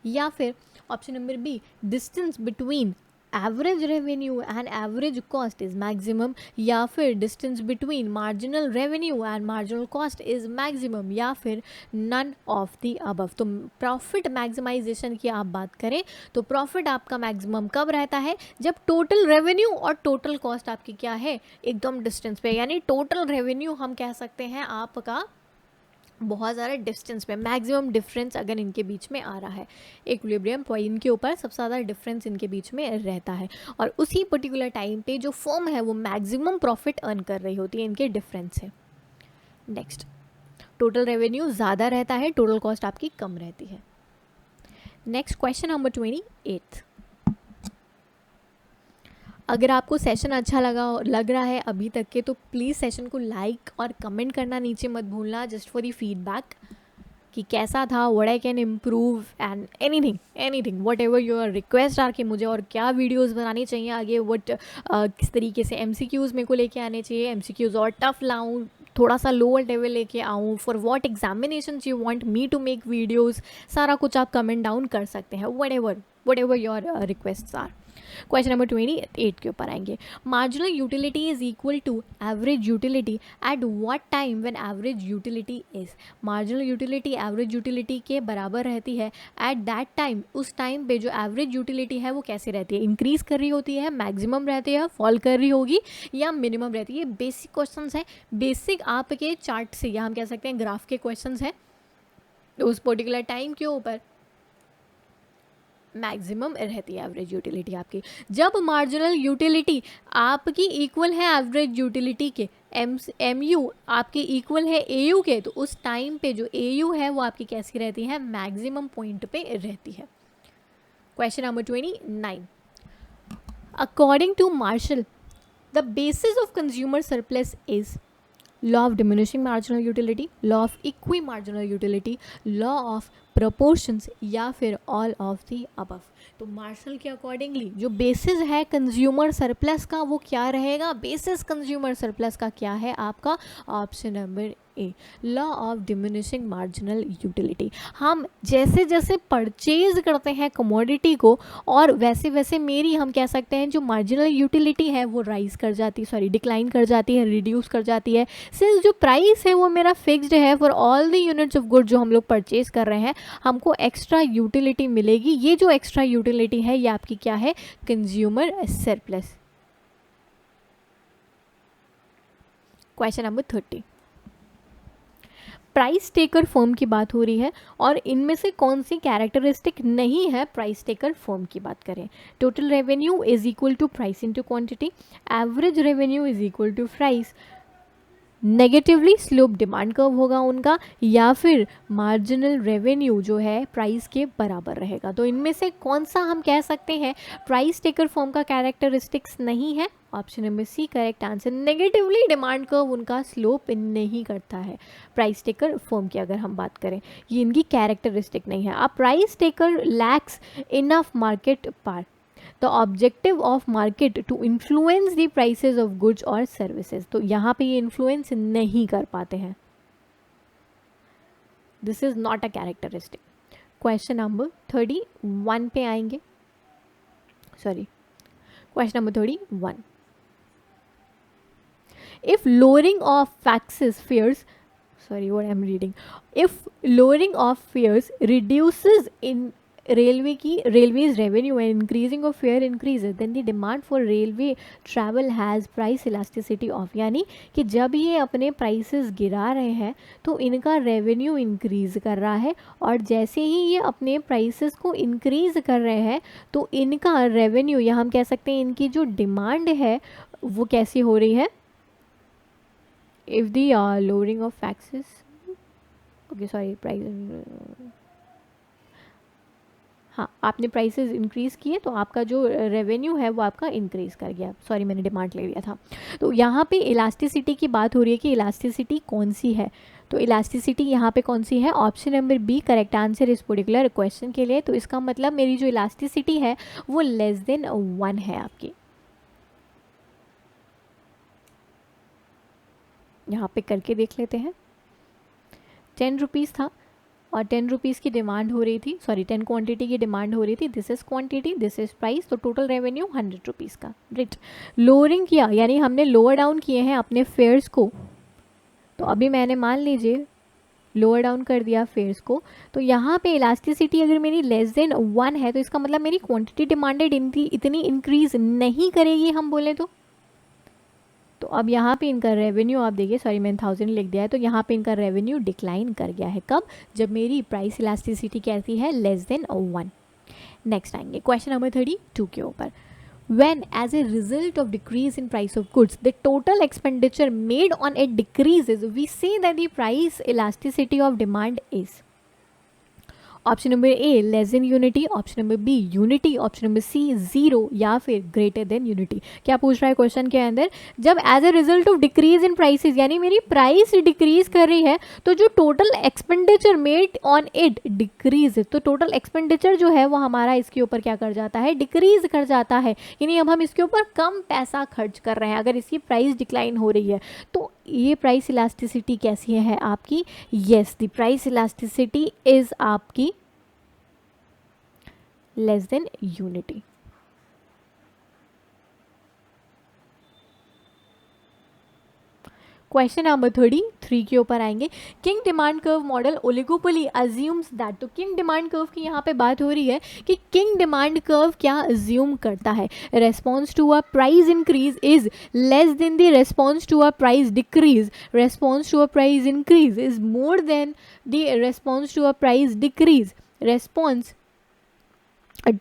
या फिर option number B distance between average revenue and average cost is maximum. या फिर distance between marginal revenue and marginal cost is maximum. या फिर नन ऑफ द अबव। तो प्रॉफिट मैक्सिमाइजेशन की आप बात करें तो प्रॉफिट आपका मैक्सिमम कब रहता है? जब टोटल रेवेन्यू और टोटल कॉस्ट आपकी क्या है? एकदम डिस्टेंस पे, यानी टोटल रेवेन्यू हम कह सकते हैं आपका बहुत ज़्यादा डिस्टेंस पे, मैक्सिमम डिफरेंस अगर इनके बीच में आ रहा है, इक्विलिब्रियम पॉइंट के ऊपर सबसे ज़्यादा डिफरेंस इनके बीच में रहता है, और उसी पर्टिकुलर टाइम पे जो फर्म है वो मैक्सिमम प्रॉफिट अर्न कर रही होती है इनके डिफरेंस से। नेक्स्ट, टोटल रेवेन्यू ज़्यादा रहता है, टोटल कॉस्ट आपकी कम रहती है। Next question number 28। अगर आपको सेशन अच्छा लग रहा है अभी तक के, तो प्लीज़ सेशन को लाइक और कमेंट करना नीचे मत भूलना, जस्ट फॉर दी फीडबैक कि कैसा था, what I can improve and anything whatever your request are कि मुझे और क्या वीडियोस बनानी चाहिए आगे, किस तरीके से MCQs मेरे को लेके आने चाहिए, MCQs और टफ लाऊं, थोड़ा सा लोअर लेवल लेके आऊँ, for what examinations you want me to make videos, सारा कुछ आप कमेंट डाउन कर सकते हैं, whatever your requests are. Question number 28 के ऊपर आएंगे. Marginal utility is equal to average utility at what time when average utility is. Marginal utility average utility के बराबर रहती है एट दैट टाइम. उस टाइम पे जो एवरेज यूटिलिटी है वो कैसे रहती है, इंक्रीज कर रही होती है, मैक्सिमम रहती है, फॉल कर रही होगी या मिनिमम रहती है. ये बेसिक क्वेश्चंस है, बेसिक आपके चार्ट से या हम कह सकते हैं ग्राफ के क्वेश्चंस हैं. उस पर्टिकुलर टाइम के ऊपर मैक्सिमम रहती है एवरेज यूटिलिटी आपकी. जब मार्जिनल यूटिलिटी आपकी इक्वल है एवरेज यूटिलिटी के, एम यू आपके इक्वल है ए यू के, तो उस टाइम पे जो ए यू है वो आपकी कैसी रहती है, मैक्सिमम पॉइंट पे रहती है. Question number 29. According to Marshall the basis of consumer surplus is law of diminishing marginal utility, law of equi marginal utility, law of proportions या फिर ऑल ऑफ द अबव. तो मार्शल के accordingly जो basis है consumer surplus का वो क्या रहेगा, बेसिस कंज्यूमर सरप्लस का क्या है आपका, option number A, law of diminishing marginal utility. हम जैसे जैसे परचेज करते हैं कमोडिटी को और वैसे वैसे मेरी हम कह सकते हैं जो मार्जिनल यूटिलिटी है वो राइज कर जाती, डिक्लाइन कर जाती है, रिड्यूस कर जाती है. सिंस जो प्राइस है वो मेरा फिक्स्ड है for all the units of good जो हम लोग परचेज कर रहे हैं, हमको एक्स्ट्रा यूटिलिटी मिलेगी. ये जो एक्स्ट्रा यूटिलिटी है ये आपकी क्या है, consumer surplus. Question number 30. Price taker firm की बात हो रही है और इनमें से कौन सी कैरेक्टरिस्टिक नहीं है प्राइस टेकर फर्म की बात करें. Total revenue is equal to price into quantity, average revenue is equal to price, negatively slope demand curve होगा उनका, या फिर मार्जिनल रेवेन्यू जो है प्राइस के बराबर रहेगा. तो इनमें से कौन सा हम कह सकते हैं प्राइस टेकर फर्म का कैरेक्टरिस्टिक्स नहीं है, option number C correct answer. Negatively demand curve उनका स्लोप नहीं करता है प्राइस टेकर फर्म की अगर हम बात करें, ये इनकी कैरेक्टरिस्टिक नहीं है. अब price taker lacks enough market part, the objective of market to influence the prices of goods और सर्विसेज. तो यहाँ पे ये इन्फ्लुएंस नहीं कर पाते हैं, this is not a characteristic. Question number 31 पे आएंगे, sorry question number 31. If lowering of taxes fares, sorry what I'm reading, if lowering of fares reduces in railways revenue and increasing of fare increases, then the demand for railway travel has price elasticity of, यानी कि जब ये अपने prices गिरा रहे हैं तो इनका revenue increase कर रहा है और जैसे ही ये अपने prices को increase कर रहे हैं तो इनका revenue या हम कह सकते हैं इनकी जो demand है वो कैसी हो रही है. If the lowering of taxes, okay sorry price, हाँ आपने प्राइसेस इंक्रीज़ किए तो आपका जो रेवेन्यू है वो आपका इंक्रीज़ कर गया. सॉरी मैंने डिमांड ले लिया था. तो यहाँ पे इलास्टिसिटी की बात हो रही है कि इलास्टिसिटी कौन सी है, तो इलास्टिसिटी यहाँ पे कौन सी है, option number B correct answer इस पर्टिकुलर क्वेश्चन के लिए. तो इसका मतलब मेरी जो इलास्टिसिटी है वो लेस देन 1 है आपकी. यहाँ पे करके देख लेते हैं. 10 रुपीज़ था और 10 रुपीज़ की डिमांड हो रही थी, सॉरी 10 क्वांटिटी की डिमांड हो रही थी. This is quantity, this is price, तो टोटल रेवेन्यू 100 रुपीज़ का. राइट, लोअरिंग किया यानी हमने लोअर डाउन किए हैं अपने फेयर्स को. तो अभी मैंने मान लीजिए लोअर डाउन कर दिया फेयर्स को, तो यहाँ पे इलास्टिसिटी अगर मेरी लेस देन 1 है तो इसका मतलब मेरी क्वांटिटी डिमांडेड इतनी इंक्रीज़ नहीं करेगी हम बोले तो. तो अब यहाँ पे इनका रेवेन्यू आप देखिए, सॉरी मैंने 1000 लिख दिया है, तो यहाँ पे इनका रेवेन्यू डिक्लाइन कर गया है. कब, जब मेरी प्राइस इलास्टिसिटी कैसी है, लेस देन 1. नेक्स्ट आएंगे क्वेश्चन नंबर 32 के ऊपर. When as a result of decrease in price of goods the total expenditure made on it decreases, we say that the price elasticity of demand is. Option number A less than unity, option number B unity, option number C zero या फिर greater than unity. क्या पूछ रहा है question के अंदर, जब as a result of decrease in prices यानी मेरी प्राइस डिक्रीज कर रही है तो जो total expenditure made on it decrease, तो टोटल एक्सपेंडिचर जो है वो हमारा इसके ऊपर क्या कर जाता है, डिक्रीज कर जाता है. यानी अब हम इसके ऊपर कम पैसा खर्च कर रहे हैं अगर इसकी प्राइस डिक्लाइन हो रही है. तो ये प्राइस इलास्टिसिटी कैसी है आपकी, yes the price elasticity is आपकी less than unity. Question number 33 के ऊपर आएंगे. Kinked demand curve model oligopoly assumes that. तो किंग डिमांड कर्व की यहाँ पे बात हो रही है कि किंग डिमांड कर्व क्या अज्यूम करता है. Response to a price increase is less than the response to a price decrease. Response to a price increase is more than the response to a price decrease. Response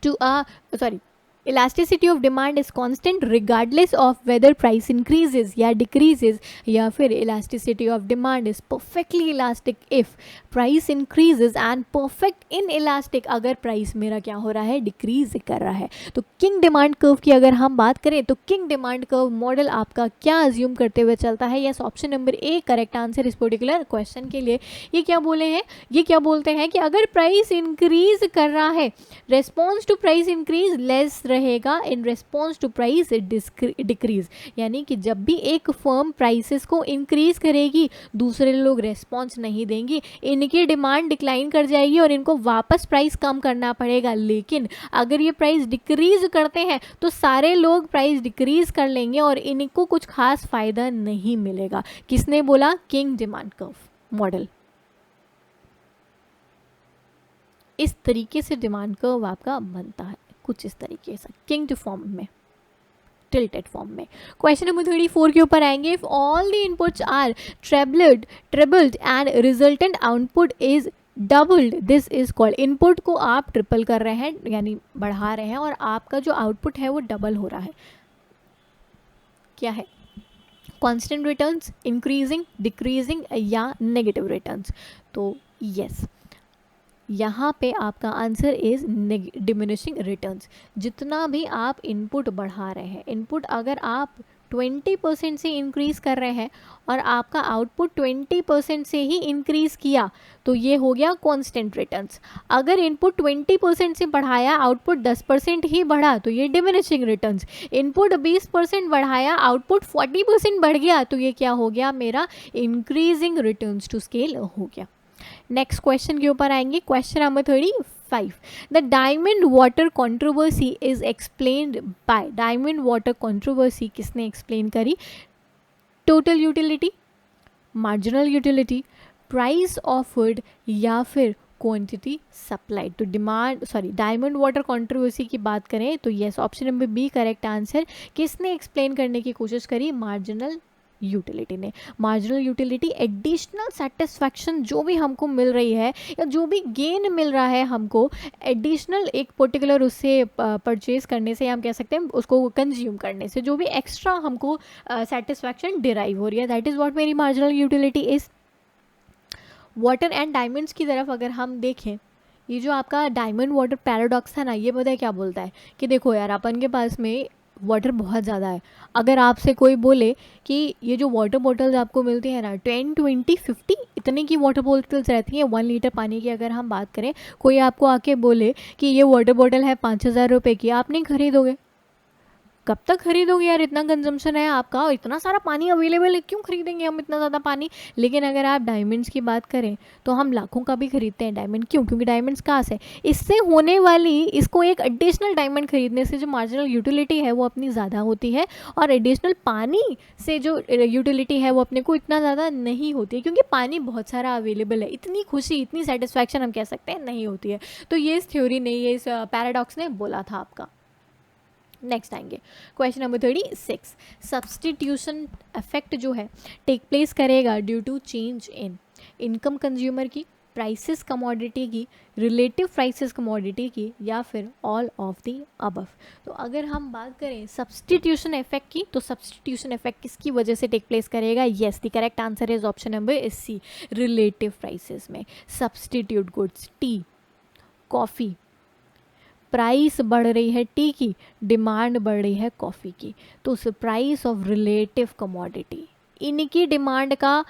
to a sorry elasticity of demand is constant regardless of whether price increases या decreases, या फिर elasticity of demand is perfectly elastic if price increases and perfect inelastic अगर price मेरा क्या हो रहा है, decrease कर रहा है. तो king demand curve की अगर हम बात करें तो king demand curve मॉडल आपका क्या assume करते हुए चलता है. Yes, option number A correct answer इस पर्टिकुलर क्वेश्चन के लिए. ये क्या बोले हैं, ये क्या बोलते हैं कि अगर प्राइस इंक्रीज कर रहा है, response to price increase less रहेगा in response to price decrease. यानी कि जब भी एक फर्म प्राइसेस को इंक्रीज करेगी, दूसरे लोग रेस्पॉन्स नहीं देंगे, इनकी डिमांड डिक्लाइन कर जाएगी और इनको वापस प्राइस कम करना पड़ेगा. लेकिन अगर ये प्राइस डिक्रीज करते हैं तो सारे लोग प्राइस डिक्रीज कर लेंगे और इनको कुछ खास फायदा नहीं मिलेगा. किसने बोला? King demand curve model. इस तरीके से डिमांड कर्व आपका बनता है, कुछ इस तरीके से किंग फॉर्म में, टिल्टेड फॉर्म में. क्वेश्चन नंबर 34 के ऊपर आएंगे. If all the inputs are tripled and resultant output is doubled, this is called. Input को आप ट्रिपल कर रहे हैं यानी बढ़ा रहे हैं और आपका जो आउटपुट है वो डबल हो रहा है, क्या है? कांस्टेंट रिटर्न्स, इंक्रीजिंग, डिक्रीजिंग या नेगेटिव रिटर्न्स. तो यस, यहाँ पे आपका आंसर इज डिमिनिशिंग रिटर्न्स. जितना भी आप इनपुट बढ़ा रहे हैं, इनपुट अगर आप 20% से इंक्रीज कर रहे हैं और आपका आउटपुट 20% से ही इंक्रीज किया तो ये हो गया कांस्टेंट रिटर्न्स. अगर इनपुट 20% से बढ़ाया, आउटपुट 10% ही बढ़ा तो ये डिमिनिशिंग रिटर्न्स. इनपुट 20% बढ़ाया, आउटपुट 40% बढ़ गया तो ये क्या हो गया? मेरा इंक्रीजिंग रिटर्न्स टू स्केल हो गया. नेक्स्ट क्वेश्चन के ऊपर आएंगे. Question number 35. The diamond water controversy is explained by. Diamond water controversy किसने एक्सप्लेन करी? Total utility, marginal utility, price offered या फिर क्वांटिटी सप्लाई. तो डायमंड वाटर कंट्रोवर्सी की बात करें तो yes, option number B correct answer. किसने एक्सप्लेन करने की कोशिश करी? मार्जिनल यूटिलिटी ने. मार्जिनल यूटिलिटी एडिशनल सेटिस्फैक्शन जो भी हमको मिल रही है या जो भी गेन मिल रहा है हमको एडिशनल एक पर्टिकुलर उससे परचेज करने से, हम कह सकते हैं उसको कंज्यूम करने से, जो भी एक्स्ट्रा हमको सेटिस्फैक्शन डिराइव हो रही है, दैट इज़ व्हाट मेरी marginal utility is. Water and diamonds की तरफ अगर हम देखें, ये जो आपका डायमंड वाटर पैराडॉक्स है ना, ये पता है क्या बोलता है कि देखो यार, अपन के पास में वाटर बहुत ज़्यादा है. अगर आपसे कोई बोले कि ये जो वाटर बॉटल्स आपको मिलती है ना 10, 20, 50 इतने की वाटर बॉटल्स रहती हैं 1 लीटर पानी की, अगर हम बात करें, कोई आपको आके बोले कि ये वाटर बॉटल है 5,000 रुपये की, आप नहीं खरीदोगे. कब तक खरीदोगे यार? इतना कंजम्पशन है आपका और इतना सारा पानी अवेलेबल है, क्यों खरीदेंगे हम इतना ज़्यादा पानी? लेकिन अगर आप डायमंड्स की बात करें तो हम लाखों का भी खरीदते हैं डायमंड. क्यों? क्योंकि डायमंड्स कहाँ से? इससे होने वाली, इसको एक एडिशनल डायमंड खरीदने से जो मार्जिनल यूटिलिटी है वो अपनी ज़्यादा होती है और एडिशनल पानी से जो यूटिलिटी है वो अपने को इतना ज़्यादा नहीं होती है, क्योंकि पानी बहुत सारा अवेलेबल है. इतनी खुशी, इतनी सेटिस्फैक्शन हम कह सकते हैं नहीं होती है. तो ये इस थ्योरी ने, ये इस पैराडॉक्स ने बोला था आपका. नेक्स्ट आएंगे क्वेश्चन नंबर 36. सब्सटीट्यूशन इफेक्ट जो है टेक प्लेस करेगा due to change in income consumer की, प्राइसेस कमोडिटी की, रिलेटिव प्राइसेस कमोडिटी की, या फिर ऑल ऑफ द अबव. तो अगर हम बात करें सब्सटीट्यूशन इफेक्ट की, तो सब्सटीट्यूशन इफेक्ट किसकी वजह से टेक प्लेस करेगा? Yes, the correct answer is option number is C, relative prices में. Substitute goods, tea, coffee, price बढ़ रही है टी की, डिमांड बढ़ रही है कॉफ़ी की, तो उस प्राइस ऑफ रिलेटिव कमोडिटी, इनकी डिमांड का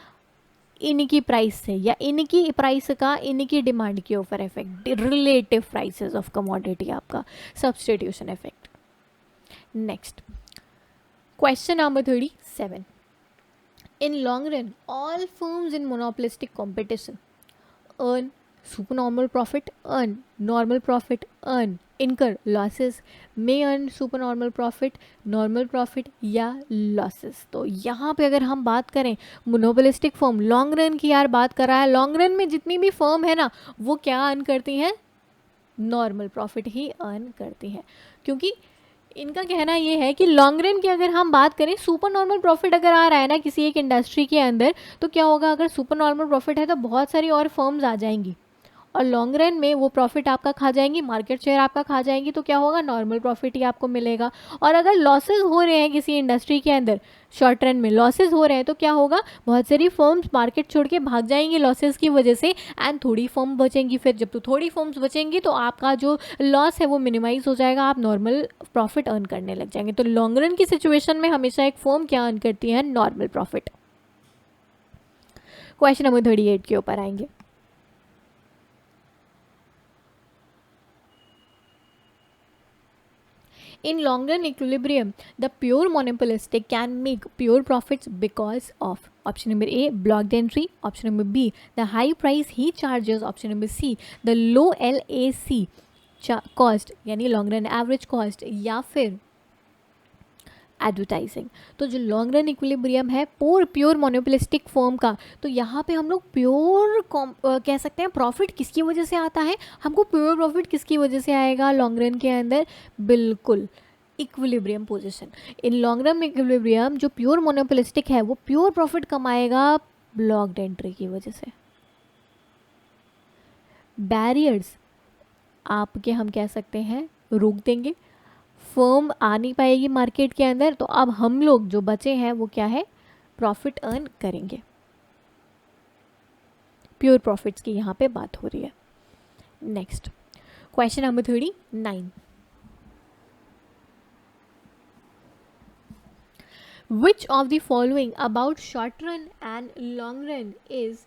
इनकी प्राइस से या इनकी प्राइस का इनकी डिमांड के ऊपर effect, relative prices of commodity आपका substitution effect. Next question number 37. In long run all firms in monopolistic competition earn super normal profit, earn normal profit, earn incur losses, may earn super normal profit या losses. तो यहाँ पे अगर हम बात करें monopolistic firm long run की यार बात कर रहा है, लॉन्ग रन में जितनी भी फर्म है ना वो क्या अर्न करती हैं, नॉर्मल प्रॉफिट ही अर्न करती हैं, क्योंकि इनका कहना ये है कि लॉन्ग रन की अगर हम बात करें सुपर नॉर्मल प्रॉफिट अगर आ रहा है ना किसी एक इंडस्ट्री के अंदर, तो क्या होगा, अगर सुपर नॉर्मल प्रॉफिट है तो बहुत सारी और फर्म्स आ जाएंगी और लॉन्ग रन में वो प्रॉफिट आपका खा जाएंगी, मार्केट शेयर आपका खा जाएंगी, तो क्या होगा, नॉर्मल प्रॉफिट ही आपको मिलेगा। और अगर लॉसेस हो रहे हैं किसी इंडस्ट्री के अंदर, शॉर्ट रन में लॉसेस हो रहे हैं, तो क्या होगा, बहुत सारी फर्म्स मार्केट छोड़ के भाग जाएंगी लॉसेस की वजह से, एंड थोड़ी फर्म बचेंगी। फिर जब तो थोड़ी फर्म्स बचेंगी तो आपका जो लॉस है वो मिनिमाइज हो जाएगा, आप नॉर्मल प्रॉफिट अर्न करने लग जाएंगे। तो लॉन्ग रन की सिचुएशन में हमेशा एक फर्म क्या अर्न करती है, नॉर्मल प्रॉफिट। क्वेश्चन नंबर 38 के ऊपर आएंगे। In long run equilibrium, the pure monopolistic can make pure profits because of option number A, blocked entry, option number B, the high price he charges, option number C, the low LAC cost यानी long run average cost, या फिर advertising. तो जो long run equilibrium है pure monopolistic firm का, तो यहाँ पे हम लोग प्योर कह सकते हैं प्रॉफिट किसकी वजह से आता है, हमको प्योर प्रॉफिट किसकी वजह से आएगा लॉन्ग रन के अंदर, बिल्कुल इक्विलिब्रियम पोजीशन। इन लॉन्ग रन इक्विलिब्रियम जो प्योर मोनोपोलिस्टिक है वो प्योर प्रॉफिट कमाएगा ब्लॉक्ड एंट्री की वजह से। बैरियर्स आपके हम कह सकते हैं रोक देंगे, फर्म आ नहीं पाएगी मार्केट के अंदर, तो अब हम लोग जो बचे हैं वो क्या है, प्रॉफिट अर्न करेंगे। प्योर प्रॉफिट्स की यहाँ पे बात हो रही है। Next question number 39, which of the following about short run and long run is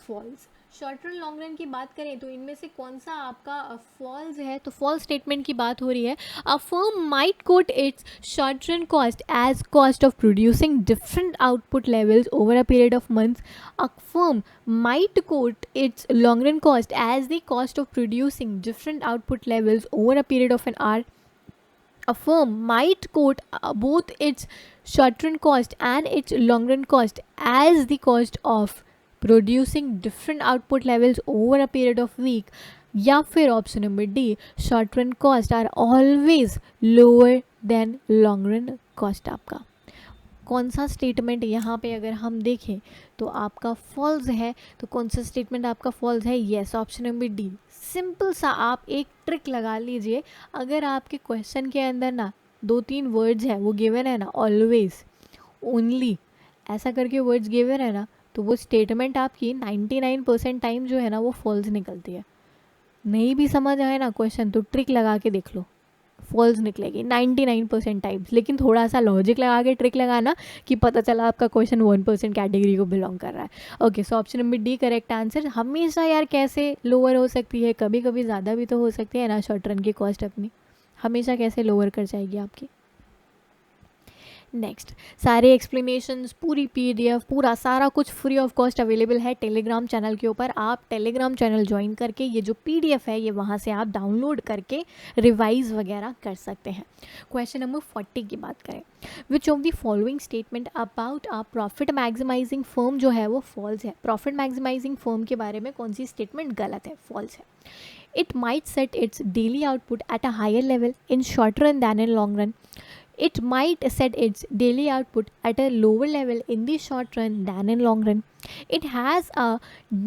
false. Short run long run की बात करें तो इनमें से कौन सा आपका फॉल्स है, तो फॉल्स स्टेटमेंट की बात हो रही है। A firm might quote its short run cost as cost of producing different output levels over a period of months. A firm might quote its long run cost as the cost of producing different output levels over a period of an hour. A firm might quote both its short run cost and its long run cost as the cost of producing different output levels over a period of week, या फिर option number D, short run cost are always lower than long run cost. आपका कौन सा statement यहाँ पे अगर हम देखें तो आपका फॉल्स है, तो कौन सा स्टेटमेंट आपका फॉल्स है, yes option number D. Simple सा आप एक ट्रिक लगा लीजिए, अगर आपके क्वेश्चन के अंदर ना 2-3 वर्ड्स हैं वो गिवन है ना, ऑलवेज, ओनली, ऐसा करके वर्ड्स गिवन है ना, तो वो स्टेटमेंट आपकी 99% टाइम जो है ना वो फॉल्स निकलती है। नहीं भी समझ आए ना क्वेश्चन तो ट्रिक लगा के देख लो, फॉल्स निकलेगी 99% टाइम्स। लेकिन थोड़ा सा लॉजिक लगा के ट्रिक लगाना कि पता चला आपका क्वेश्चन 1% कैटेगरी को बिलोंग कर रहा है। Okay, so option number D correct answer. हमेशा यार कैसे लोअर हो सकती है, कभी कभी ज़्यादा भी तो हो सकती है ना शॉर्ट रन की कॉस्ट अपनी, हमेशा कैसे लोअर कर जाएगी आपकी। नेक्स्ट, सारे एक्सप्लेनेशंस, पूरी पीडीएफ, पूरा सारा कुछ फ्री ऑफ कॉस्ट अवेलेबल है टेलीग्राम चैनल के ऊपर। आप टेलीग्राम चैनल ज्वाइन करके ये जो पीडीएफ है ये वहाँ से आप डाउनलोड करके रिवाइज वगैरह कर सकते हैं। क्वेश्चन नंबर 40 की बात करें, which of the following statement about a profit maximising firm जो है वो फॉल्स है। प्रॉफिट मैक्सिमाइजिंग फर्म के बारे में कौन सी स्टेटमेंट गलत है, फॉल्स है। It might set its daily output at a higher level in short run than in long run. It might set its daily output at a lower level in the short run than in long run. It has a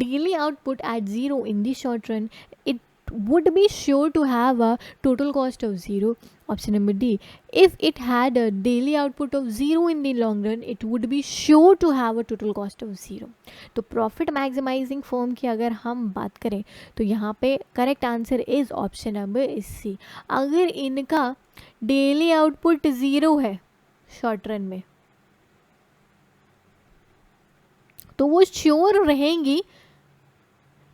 daily output at 0 in the short run. It would be sure to have a total cost of 0. Option number D. If it had a daily output of 0 in the long run, it would be sure to have a total cost of 0. तो profit maximising firm की अगर हम बात करें तो यहाँ पे correct answer is option number C. अगर इनका डेली आउटपुट 0 है शॉर्ट रन में तो वो श्योर रहेंगी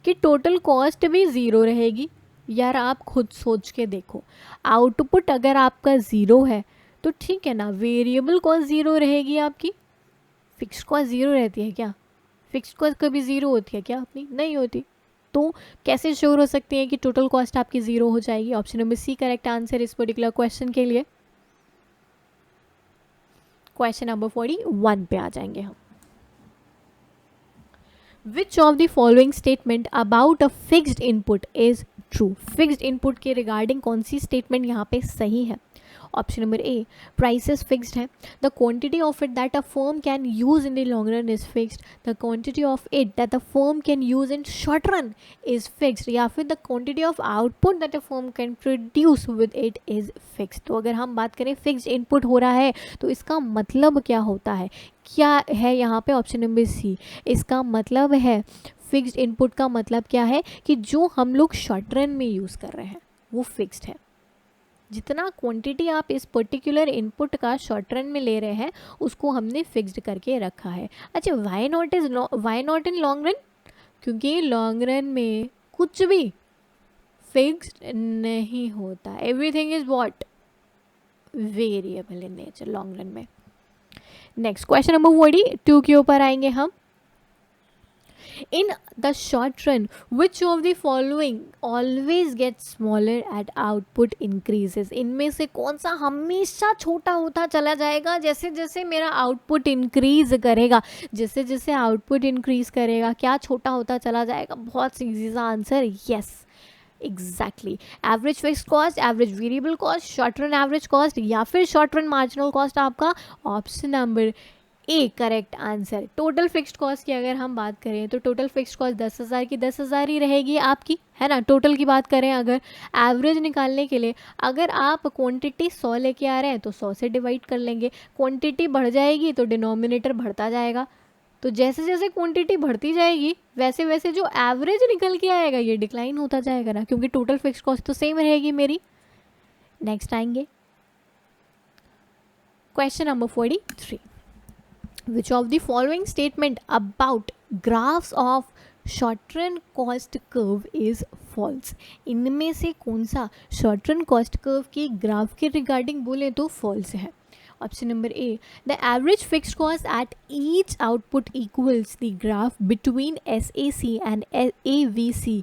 कि टोटल कॉस्ट भी 0 रहेगी। यार आप खुद सोच के देखो, आउटपुट अगर आपका 0 है तो ठीक है ना, वेरिएबल कॉस्ट 0 रहेगी आपकी, फिक्स्ड कॉस्ट 0 रहती है क्या? फिक्स्ड कॉस्ट कभी 0 होती है क्या अपनी? नहीं होती। तो कैसे श्योर हो सकती है कि टोटल कॉस्ट आपकी ज़ीरो हो जाएगी? Option number C correct answer इस पर्टिकुलर क्वेश्चन के लिए। क्वेश्चन नंबर 41 पे आ जाएंगे हम। Which of the following statement about a fixed input is true? Fixed input के रिगार्डिंग कौन सी स्टेटमेंट यहाँ पे सही है? Option number A, prices fixed है, the quantity of it that a firm can use in the long run is fixed, the quantity of it that a firm can use in short run is fixed, या फिर the quantity of output that a firm can produce with it is fixed. तो अगर हम बात करें fixed input हो रहा है तो इसका मतलब क्या होता है? क्या है यहाँ पे? ऑप्शन नंबर सी, इसका मतलब है फिक्स्ड इनपुट का मतलब क्या है कि जो हम लोग शॉर्ट रन में यूज़ कर रहे हैं वो फिक्स्ड है। जितना क्वांटिटी आप इस पर्टिकुलर इनपुट का शॉर्ट रन में ले रहे हैं उसको हमने फिक्स्ड करके रखा है। अच्छा, why not in long run? क्योंकि लॉन्ग रन में कुछ भी फिक्स्ड नहीं होता, everything is what? Variable in nature long run में। नेक्स्ट क्वेश्चन नंबर 42 के ऊपर आएंगे हम। In the short run, which of the following always gets smaller at output increases? इनमें से कौन सा हमेशा छोटा होता चला जाएगा जैसे जैसे मेरा आउटपुट इंक्रीज करेगा? जैसे जैसे आउटपुट इंक्रीज करेगा क्या छोटा होता चला जाएगा? बहुत इजी सा answer, yes exactly. Average fixed cost, average variable cost, short run average cost या फिर शॉर्ट रन मार्जिनल कॉस्ट आपका option number A correct answer. Total fixed cost की अगर हम बात करें तो टोटल फिक्स्ड कॉस्ट 10,000 की 10,000 ही रहेगी आपकी, है ना। टोटल की बात करें अगर एवरेज निकालने के लिए, अगर आप क्वांटिटी 100 लेके आ रहे हैं तो 100 से डिवाइड कर लेंगे, क्वांटिटी बढ़ जाएगी तो डिनोमिनेटर बढ़ता जाएगा, तो जैसे जैसे क्वांटिटी बढ़ती जाएगी वैसे वैसे जो एवरेज निकल के आएगा ये डिक्लाइन होता जाएगा ना, क्योंकि टोटल फिक्स्ड कॉस्ट तो सेम रहेगी मेरी। नेक्स्ट आएंगे question number 43। Which of the following statement about graphs of short run cost curve is false? इनमें से कौन सा short run cost curve की ग्राफ के रिगार्डिंग बोले तो false है? Option number A, the average fixed cost at each output equals the graph between SAC and AVC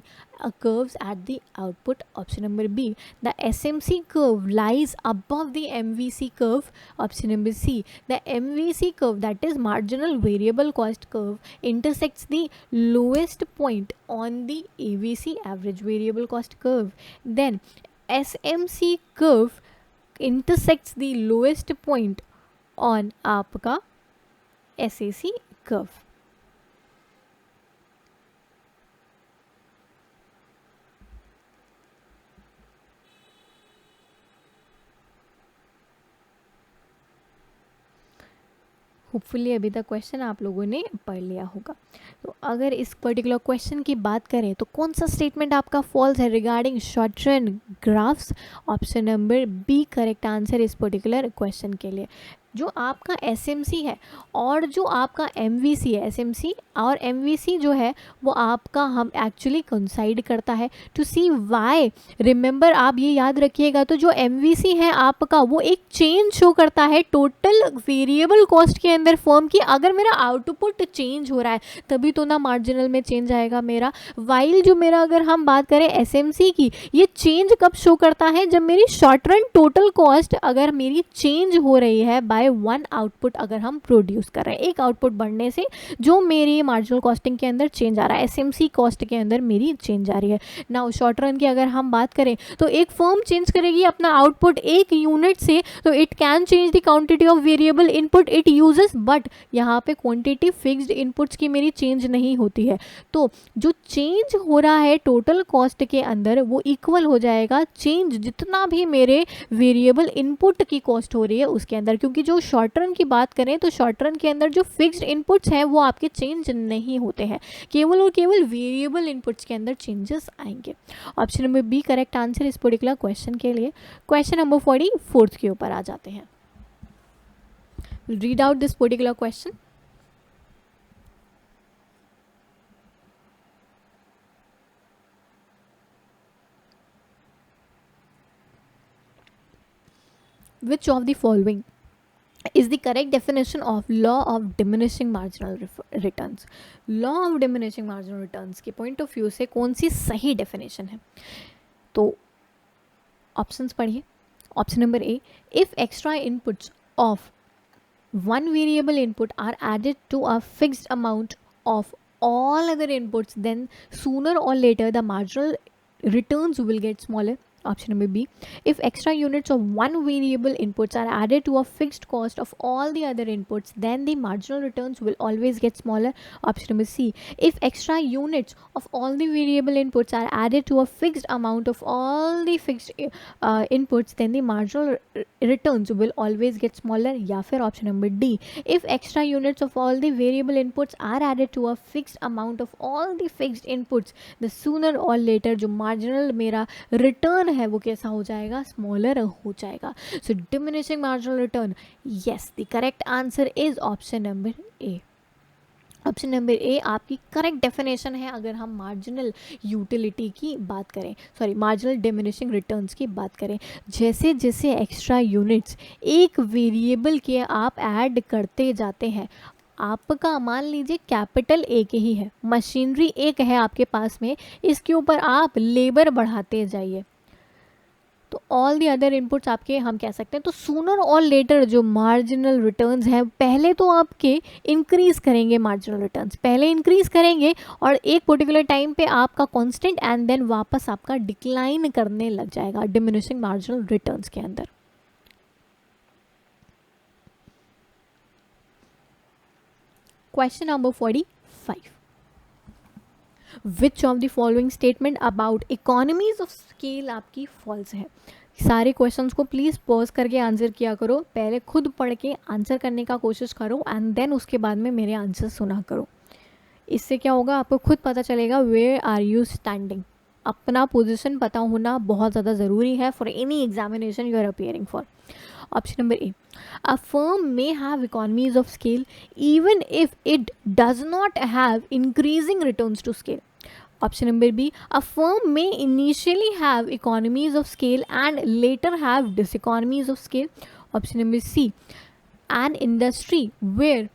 curves at the output. Option number B, the SMC curve lies above the MVC curve. Option number C, the MVC curve, that is marginal variable cost curve, intersects the lowest point on the AVC average variable cost curve. Then SMC curve intersects the lowest point on आपका SAC curve. Hopefully अभी तक question आप लोगों ने पढ़ लिया होगा। तो अगर इस पर्टिकुलर क्वेश्चन की बात करें तो कौन सा स्टेटमेंट आपका फॉल्स है regarding short run graphs? Option number B correct answer इस पर्टिकुलर क्वेश्चन के लिए। जो आपका SMC है और जो आपका MVC है, SMC और MVC जो है वो आपका हम एक्चुअली कंसाइड करता है टू सी वाई। रिमेंबर, आप ये याद रखिएगा, तो जो MVC है आपका वो एक चेंज शो करता है टोटल वेरिएबल कॉस्ट के अंदर फर्म की। अगर मेरा आउटपुट चेंज हो रहा है तभी तो ना मार्जिनल में चेंज आएगा मेरा। वाइल जो मेरा, अगर हम बात करें SMC की, ये चेंज कब शो करता है? जब मेरी शॉर्ट रन टोटल कॉस्ट अगर मेरी चेंज हो रही है बाय वन आउटपुट, अगर हम प्रोड्यूस कर रहे हैं एक आउटपुट बढ़ने से जो मेरी मार्जिनल कॉस्टिंग के अंदर चेंज आ रहा है, SMC कॉस्ट के अंदर मेरी चेंज आ रही है। नाउ शॉर्ट रन की अगर हम बात करें तो एक फर्म चेंज करेगी अपना आउटपुट एक यूनिट से तो it can change the quantity of variable input it uses, but यहाँ पे क्वांटिटी फिक्स्ड इनपुट्स की मेरी चेंज नहीं होती है। तो जो चेंज हो रहा है टोटल कॉस्ट के अंदर वो इक्वल हो जाएगा चेंज जितना भी मेरे वेरिएबल इनपुट की कॉस्ट हो रही है उसके अंदर। क्योंकि जो शॉर्ट रन की बात करें तो शॉर्ट रन के अंदर जो फिक्स्ड इनपुट्स हैं वो आपके चेंज नहीं होते हैं, केवल और केवल वेरिएबल इनपुट्स के अंदर चेंजेस आएंगे। Option number B correct answer इस पर्टिकुलर क्वेश्चन के लिए। क्वेश्चन नंबर 44 के ऊपर आ जाते हैं। Read out this particular question. Which of the following is the correct definition of law of diminishing marginal returns. Law of diminishing marginal returns के point of view से कौन सी सही डेफिनेशन है? तो ऑप्शंस पढ़िए. Option number A, if extra inputs of one variable input are added to a fixed amount of all other inputs, then sooner or later the marginal returns will get smaller. Option number B, if extra units of one variable inputs are added to a fixed cost of all the other inputs, then the marginal returns will always get smaller. Option number C, if extra units of all the variable inputs are added to a fixed amount of all the fixed inputs, then the marginal returns will always get smaller. या फिर option number D, if extra units of all the variable inputs are added to a fixed amount of all the fixed inputs, the sooner or later जो marginal मेरा return है वो कैसा हो जाएगा? Smaller हो जाएगा. So diminishing marginal return, yes the correct answer is option number A. Option number A आपकी करेक्ट डेफिनेशन है अगर हम मार्जिनल यूटिलिटी की बात करें, सॉरी मार्जिनल डिमिनिशिंग रिटर्न्स की बात करें. जैसे जैसे एक्स्ट्रा यूनिट्स एक वेरिएबल के आप ऐड करते जाते हैं, आपका मान लीजिए कैपिटल एक ही है, मशीनरी एक है आपके पास में, इसके ऊपर आप लेबर बढ़ाते जाइए तो ऑल दी अदर इनपुट्स आपके हम कह सकते हैं, तो सूनर और लेटर जो मार्जिनल रिटर्न्स हैं पहले तो आपके इंक्रीज करेंगे, मार्जिनल रिटर्न्स पहले इंक्रीज करेंगे और एक पर्टिकुलर टाइम पे आपका कांस्टेंट एंड देन वापस आपका डिक्लाइन करने लग जाएगा डिमिनिशिंग मार्जिनल रिटर्न्स के अंदर. Question number 45, which of the following statement about economies of scale आपकी फॉल्स है. सारे क्वेश्चंस को प्लीज़ पॉज करके आंसर किया करो, पहले खुद पढ़ के आंसर करने का कोशिश करो एंड देन उसके बाद में मेरे आंसर सुना करो. इससे क्या होगा, आपको खुद पता चलेगा वेयर आर यू स्टैंडिंग. अपना पोजिशन पता होना बहुत ज़्यादा ज़रूरी है for any examination you are appearing for. Option number A, a firm may have economies of scale even if it does not have increasing returns to scale. Option number B, a firm may initially have economies of scale and later have diseconomies of scale. Option number C, an industry where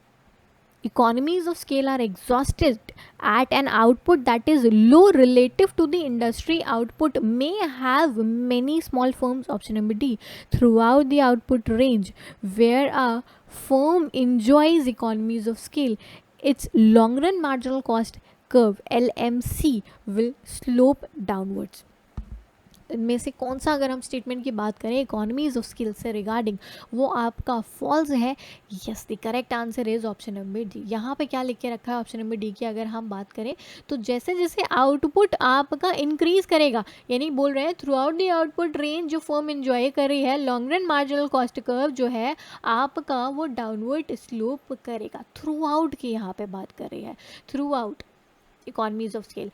economies of scale are exhausted at an output that is low relative to the industry output may have many small firms. Option number D, throughout the output range where a firm enjoys economies of scale, its long run marginal cost curve LMC will slope downwards. इनमें से कौन सा अगर हम statement की बात करें economies of skill से रिगार्डिंग वो आपका फॉल्स है? Yes the correct answer is option number D. यहाँ पे क्या लिख के रखा है ऑप्शन नंबर डी की अगर हम बात करें तो जैसे जैसे आउटपुट आपका इंक्रीज करेगा, यानी बोल रहे हैं through out the output range जो फर्म एंजॉय कर रही है, long run marginal cost curve जो है आपका वो डाउनवर्ड स्लोप करेगा. थ्रू आउट की यहाँ पे बात कर रही है, through out economies of scale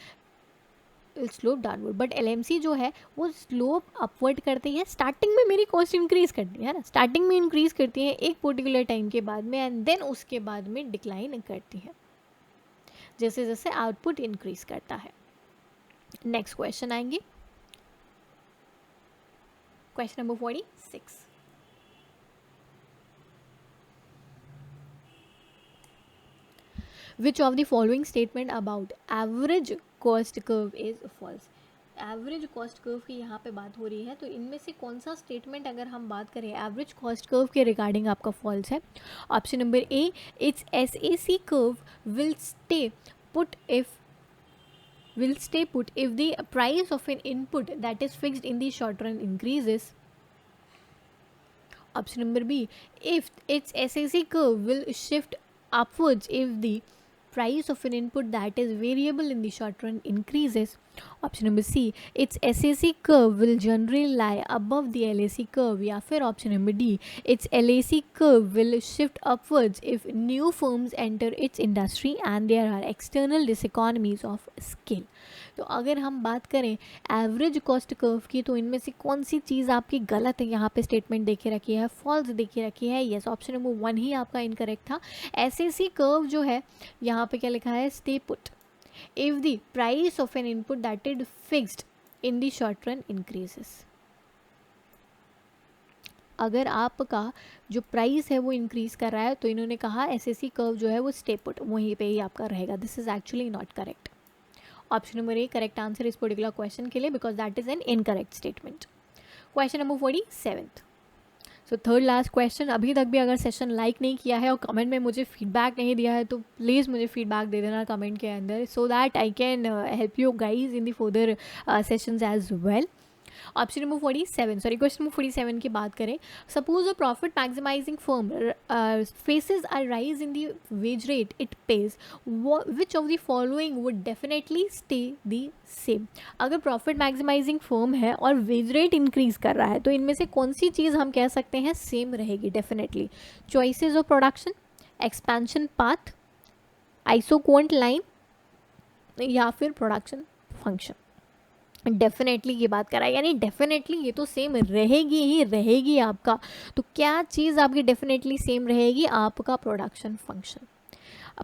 slope downward, but LMC जो है वो स्लोप अपवर्ड करती है. स्टार्टिंग में मेरी कॉस्ट इंक्रीज करती है ना, स्टार्टिंग में इंक्रीज करती है एक पर्टिकुलर टाइम के बाद में एंड देन उसके बाद में डिक्लाइन करती है जैसे जैसे आउटपुट इंक्रीज करता है. नेक्स्ट क्वेश्चन आएंगे, question number 46. Which of the following statement about average cost curve is false? Average cost curve की यहाँ पे बात हो रही है, तो इनमें से कौन सा स्टेटमेंट अगर हम बात करें एवरेज कॉस्ट कर्व के रिगार्डिंग आपका फॉल्स है? Option number A, it's SAC curve will stay put if the price of an input that is fixed in the short run increases. Option number B, if its SAC curve will shift upwards if the price of an input that is variable in the short run increases. Option number C, its SAC curve will generally lie above the LAC curve. या फिर option number D, its LAC curve will shift upwards if new firms enter its industry and there are external diseconomies of scale. तो अगर हम बात करें average cost curve की तो इनमें से कौन सी चीज़ आपकी गलत है? यहाँ पे स्टेटमेंट देखे रखी है, फॉल्स देखे रखी है. यस, ऑप्शन नंबर 1 ही आपका इनकरेक्ट था. SAC कर्व जो है यहाँ पे क्या लिखा है, stay put if the price of an input that is fixed in the short run increases. अगर आपका जो प्राइस है वो इंक्रीज़ कर रहा है तो इन्होंने कहा एसएससी कर्व जो है वो स्टे पुट वहीं पे ही आपका रहेगा. This is actually not correct. Option number A correct answer इस पर्टिकुलर क्वेश्चन के लिए because that is an incorrect statement. Question number 47. So third last question. अभी तक भी अगर सेशन लाइक नहीं किया है और कमेंट में मुझे फीडबैक नहीं दिया है तो प्लीज़ मुझे फीडबैक दे देना कमेंट के अंदर so that I can help you guys in the further sessions as well. Option number 47 sorry question number 47 की बात करें. Suppose a profit maximising firm faces a rise in the wage rate it pays which of the following would definitely stay the same. अगर profit maximising firm है और wage rate increase कर रहा है तो इनमें से कौन सी चीज़ हम कह सकते हैं सेम रहेगी definitely. Choices of production, expansion path, isoquant line या फिर प्रोडक्शन फंक्शन. डेफिनेटली ये बात करा यानी डेफिनेटली ये तो सेम रहेगी ही रहेगी आपका. तो क्या चीज़ आपकी डेफिनेटली सेम रहेगी? आपका प्रोडक्शन फंक्शन.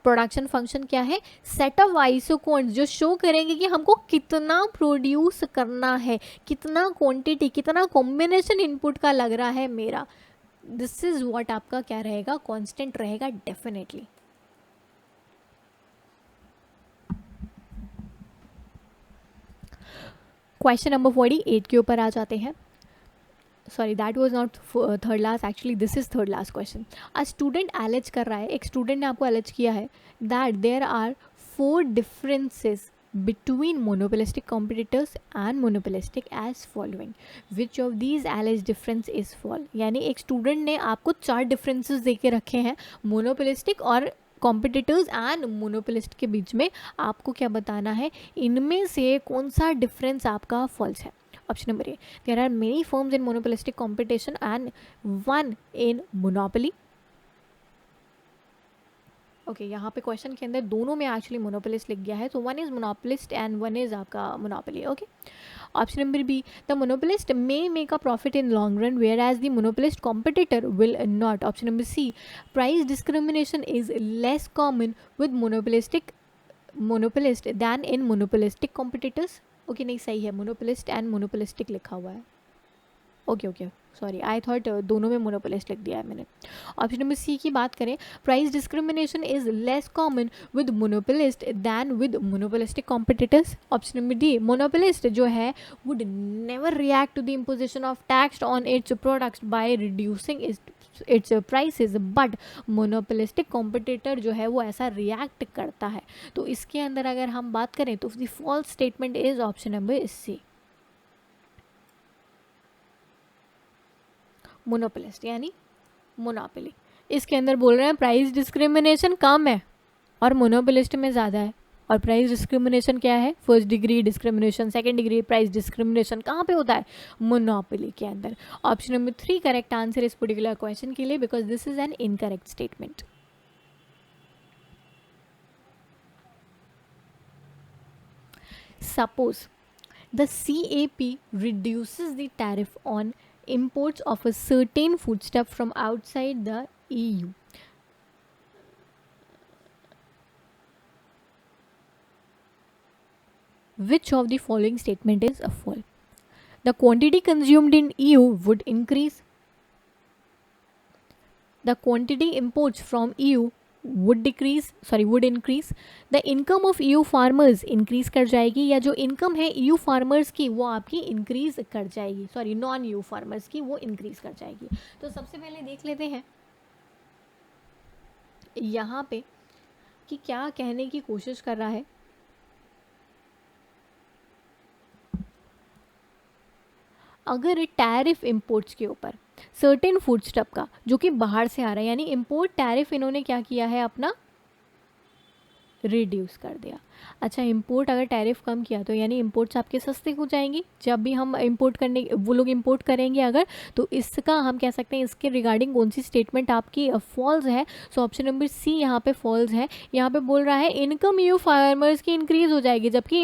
प्रोडक्शन फंक्शन क्या है? सेट ऑफ आइसोक्वोंट्स जो शो करेंगे कि हमको कितना प्रोड्यूस करना है, कितना क्वांटिटी, कितना कॉम्बिनेशन इनपुट का लग रहा है मेरा. दिस इज व्हाट आपका क्या रहेगा? कांस्टेंट रहेगा डेफिनेटली. क्वेश्चन नंबर 48 के ऊपर आ जाते हैं. Sorry that was not third last, actually this is third last question. A student alleged कर रहा है, एक स्टूडेंट ने आपको एलेज किया है that there are 4 differences between monopolistic competitors and monopolistic as following. Which of these alleged difference is false? यानी एक स्टूडेंट ने आपको 4 डिफरेंसेस दे के रखे हैं मोनोपोलिस्टिक और कॉम्पिटिटर्स एंड मोनोपोलिस्ट के बीच में. आपको क्या बताना है इनमें से कौन सा डिफरेंस आपका फॉल्स है. Option number A, there are many firms in monopolistic competition and one in monopoly. Okay यहाँ पे क्वेश्चन के अंदर दोनों में एक्चुअली मोनोपोलिस्ट लिख गया है तो one is monopolist and one is आपका monopoly. Okay. Option number B, the monopolist may make a profit in long run whereas the monopolist competitor will not. Option number C, price discrimination is less common with monopolist than in monopolistic competitors. Okay नहीं सही है, monopolist and monopolistic लिखा हुआ है. Okay okay sorry I thought दोनों में monopolist लिख दिया है मैंने. ऑप्शन नंबर सी की बात करें, price discrimination is less common with monopolist than with monopolistic competitors. Option number D, monopolist जो है would never react to the imposition of tax on its products by reducing its prices but monopolistic competitor जो है वो ऐसा react करता है. तो इसके अंदर अगर हम बात करें तो the false statement is option number C, monopolist यानी मोनोपोली. इसके अंदर बोल रहे हैं प्राइस डिस्क्रिमिनेशन कम है और मोनोपोलिस्ट में ज़्यादा है. और प्राइस डिस्क्रिमिनेशन क्या है? First degree discrimination, second degree price discrimination कहाँ पे होता है? मोनोपोली के अंदर. ऑप्शन नंबर 3 करेक्ट आंसर इस पर्टिकुलर क्वेश्चन के लिए because this is an incorrect statement. Suppose the CAP reduces the tariff on imports of a certain foodstuff from outside the EU. Which of the following statement is false? The quantity consumed in EU would increase. The quantity imports from EU would increase. The income of EU farmers increase कर जाएगी या जो income है EU farmers की वो आपकी increase कर जाएगी, सॉरी नॉन EU फार्मर्स की वो इंक्रीज कर जाएगी. तो सबसे पहले देख लेते हैं यहाँ पे कि क्या कहने की कोशिश कर रहा है. अगर टैरिफ इंपोर्ट्स के ऊपर सर्टेन फूड स्टफ का जो कि बाहर से आ रहा है यानी इंपोर्ट टैरिफ इन्होंने क्या किया है अपना रिड्यूस कर दिया. अच्छा इंपोर्ट अगर टैरिफ कम किया तो यानी इंपोर्ट्स आपके सस्ते हो जाएंगी. जब भी हम इंपोर्ट करने वो लोग इंपोर्ट करेंगे अगर तो इसका हम कह सकते हैं इसके रिगार्डिंग कौन सी स्टेटमेंट आपकी फॉल्स है. सो ऑप्शन नंबर सी यहाँ पे फॉल्स है. यहाँ पे बोल रहा है इनकम EU फार्मर्स की इंक्रीज हो जाएगी जबकि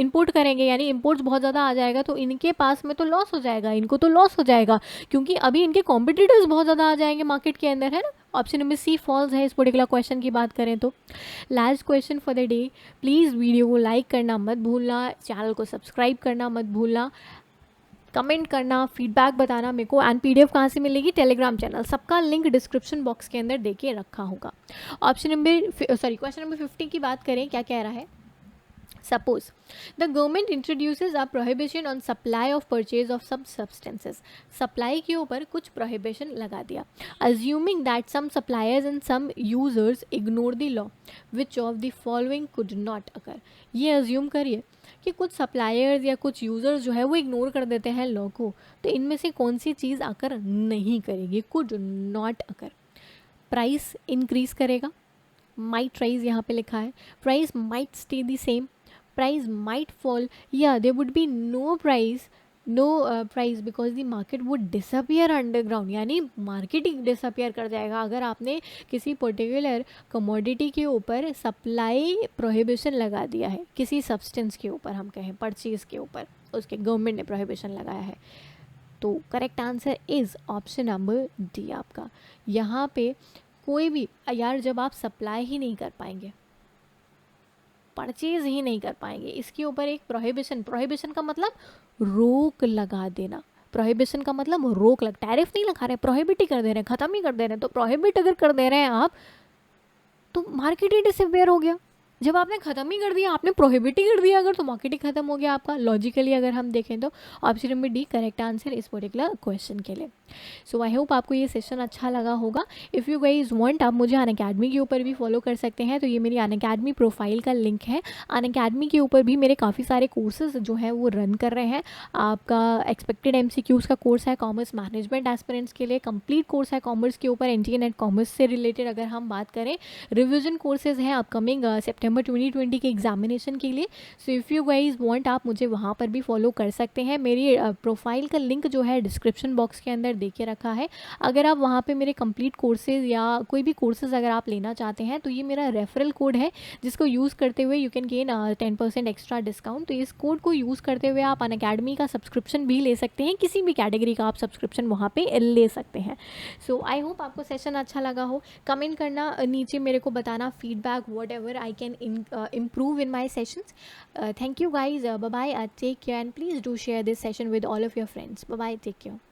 इंपोर्ट करेंगे यानी इंपोर्ट्स बहुत ज़्यादा आ जाएगा तो इनके पास में तो लॉस हो जाएगा, इनको तो लॉस हो जाएगा क्योंकि अभी इनके कॉम्पिटिटर्स बहुत ज़्यादा आ जाएंगे मार्केट के अंदर, है ना. ऑप्शन नंबर सी फॉल्स है इस पर्टिकुलर क्वेश्चन की बात करें तो. Last question for the day, please video को लाइक करना मत भूलना, चैनल को सब्सक्राइब करना मत भूलना. कमेंट करना, फीडबैक बताना मेरे को, एंड PDF कहाँ से मिलेगी, टेलीग्राम चैनल, सबका लिंक डिस्क्रिप्शन बॉक्स के अंदर दे के रखा होगा। क्वेश्चन नंबर 50 की बात करें, क्या कह रहा है। Suppose the government introduces a prohibition on supply of purchase of some substances. Supply के ऊपर कुछ prohibition लगा दिया. Assuming that some suppliers and some users ignore the law, which of the following could not occur? ये assume करिए कि कुछ suppliers या कुछ यूज़र्स जो है वो इग्नोर कर देते हैं लॉ को, तो इनमें से कौन सी चीज़ आकर नहीं करेगी, could not occur. Price increase करेगा, माइट राइज यहाँ पे लिखा है, price might stay the same, price might fall, yeah there would be no price because the market would disappear underground, यानी मार्केट ही डिसअपियर कर जाएगा। अगर आपने किसी पर्टिकुलर कमोडिटी के ऊपर सप्लाई प्रोहिबिशन लगा दिया है, किसी सब्सटेंस के ऊपर हम कहें परचेज के ऊपर, उसके गवर्नमेंट ने प्रोहिबिशन लगाया है, तो correct answer is option number D आपका। यहाँ पे कोई भी यार, जब आप सप्लाई ही नहीं कर पाएंगे, परचेज ही नहीं कर पाएंगे, इसके ऊपर एक प्रोहिबिशन का मतलब रोक लगा देना, प्रोहिबिशन का मतलब रोक लग, टैरिफ नहीं लगा रहे, प्रोहिबिट ही कर दे रहे हैं, ख़त्म ही कर दे रहे हैं। तो प्रोहिबिट अगर कर दे रहे हैं आप, तो मार्केट ही डिसअपियर हो गया। जब आपने ख़त्म ही कर दिया, आपने प्रोहिबिट ही कर दिया अगर, तो मार्केट ही ख़त्म हो गया आपका। लॉजिकली अगर हम देखें तो option number D correct answer इस पर्टिकुलर क्वेश्चन के लिए। सो आई होप आपको ये सेशन अच्छा लगा होगा। इफ़ यू गाइज वांट, आप मुझे अनअकैडमी के ऊपर भी फॉलो कर सकते हैं, तो ये मेरी अनअकैडमी प्रोफाइल का लिंक है। अनअकैडमी के ऊपर भी मेरे काफ़ी सारे कोर्सेज जो हैं वो रन कर रहे हैं। आपका एक्सपेक्टेड MCQs का कोर्स है कॉमर्स मैनेजमेंट एस्पिरेंट्स के लिए, कंप्लीट कोर्स है कॉमर्स के ऊपर, NTA नेट कॉमर्स से रिलेटेड अगर हम बात करें। रिविजन कोर्सेज हैं अपकमिंग सितंबर 2020 के एग्जामिनेशन के लिए। So if you guys want, आप मुझे वहाँ पर भी फॉलो कर सकते हैं। मेरी प्रोफाइल का लिंक जो है डिस्क्रिप्शन बॉक्स के अंदर दे के रखा है। अगर आप वहाँ पे मेरे कंप्लीट कोर्सेज या कोई भी कोर्सेज अगर आप लेना चाहते हैं, तो ये मेरा रेफरल कोड है, जिसको यूज़ करते हुए you can gain 10% extra discount. तो इस कोड को यूज़ करते हुए आप अनअकैडमी का सब्सक्रिप्शन भी ले सकते हैं, किसी भी कैटेगरी का आप सब्सक्रिप्शन वहाँ पे ले सकते हैं। सो आई होप आपको सेशन अच्छा लगा हो। कमेंट करना नीचे, मेरे को बताना feedback, what ever I can improve in my sessions. Thank you guys. Bye bye. Take care, and please do share this session with all of your friends. Bye bye. Take care.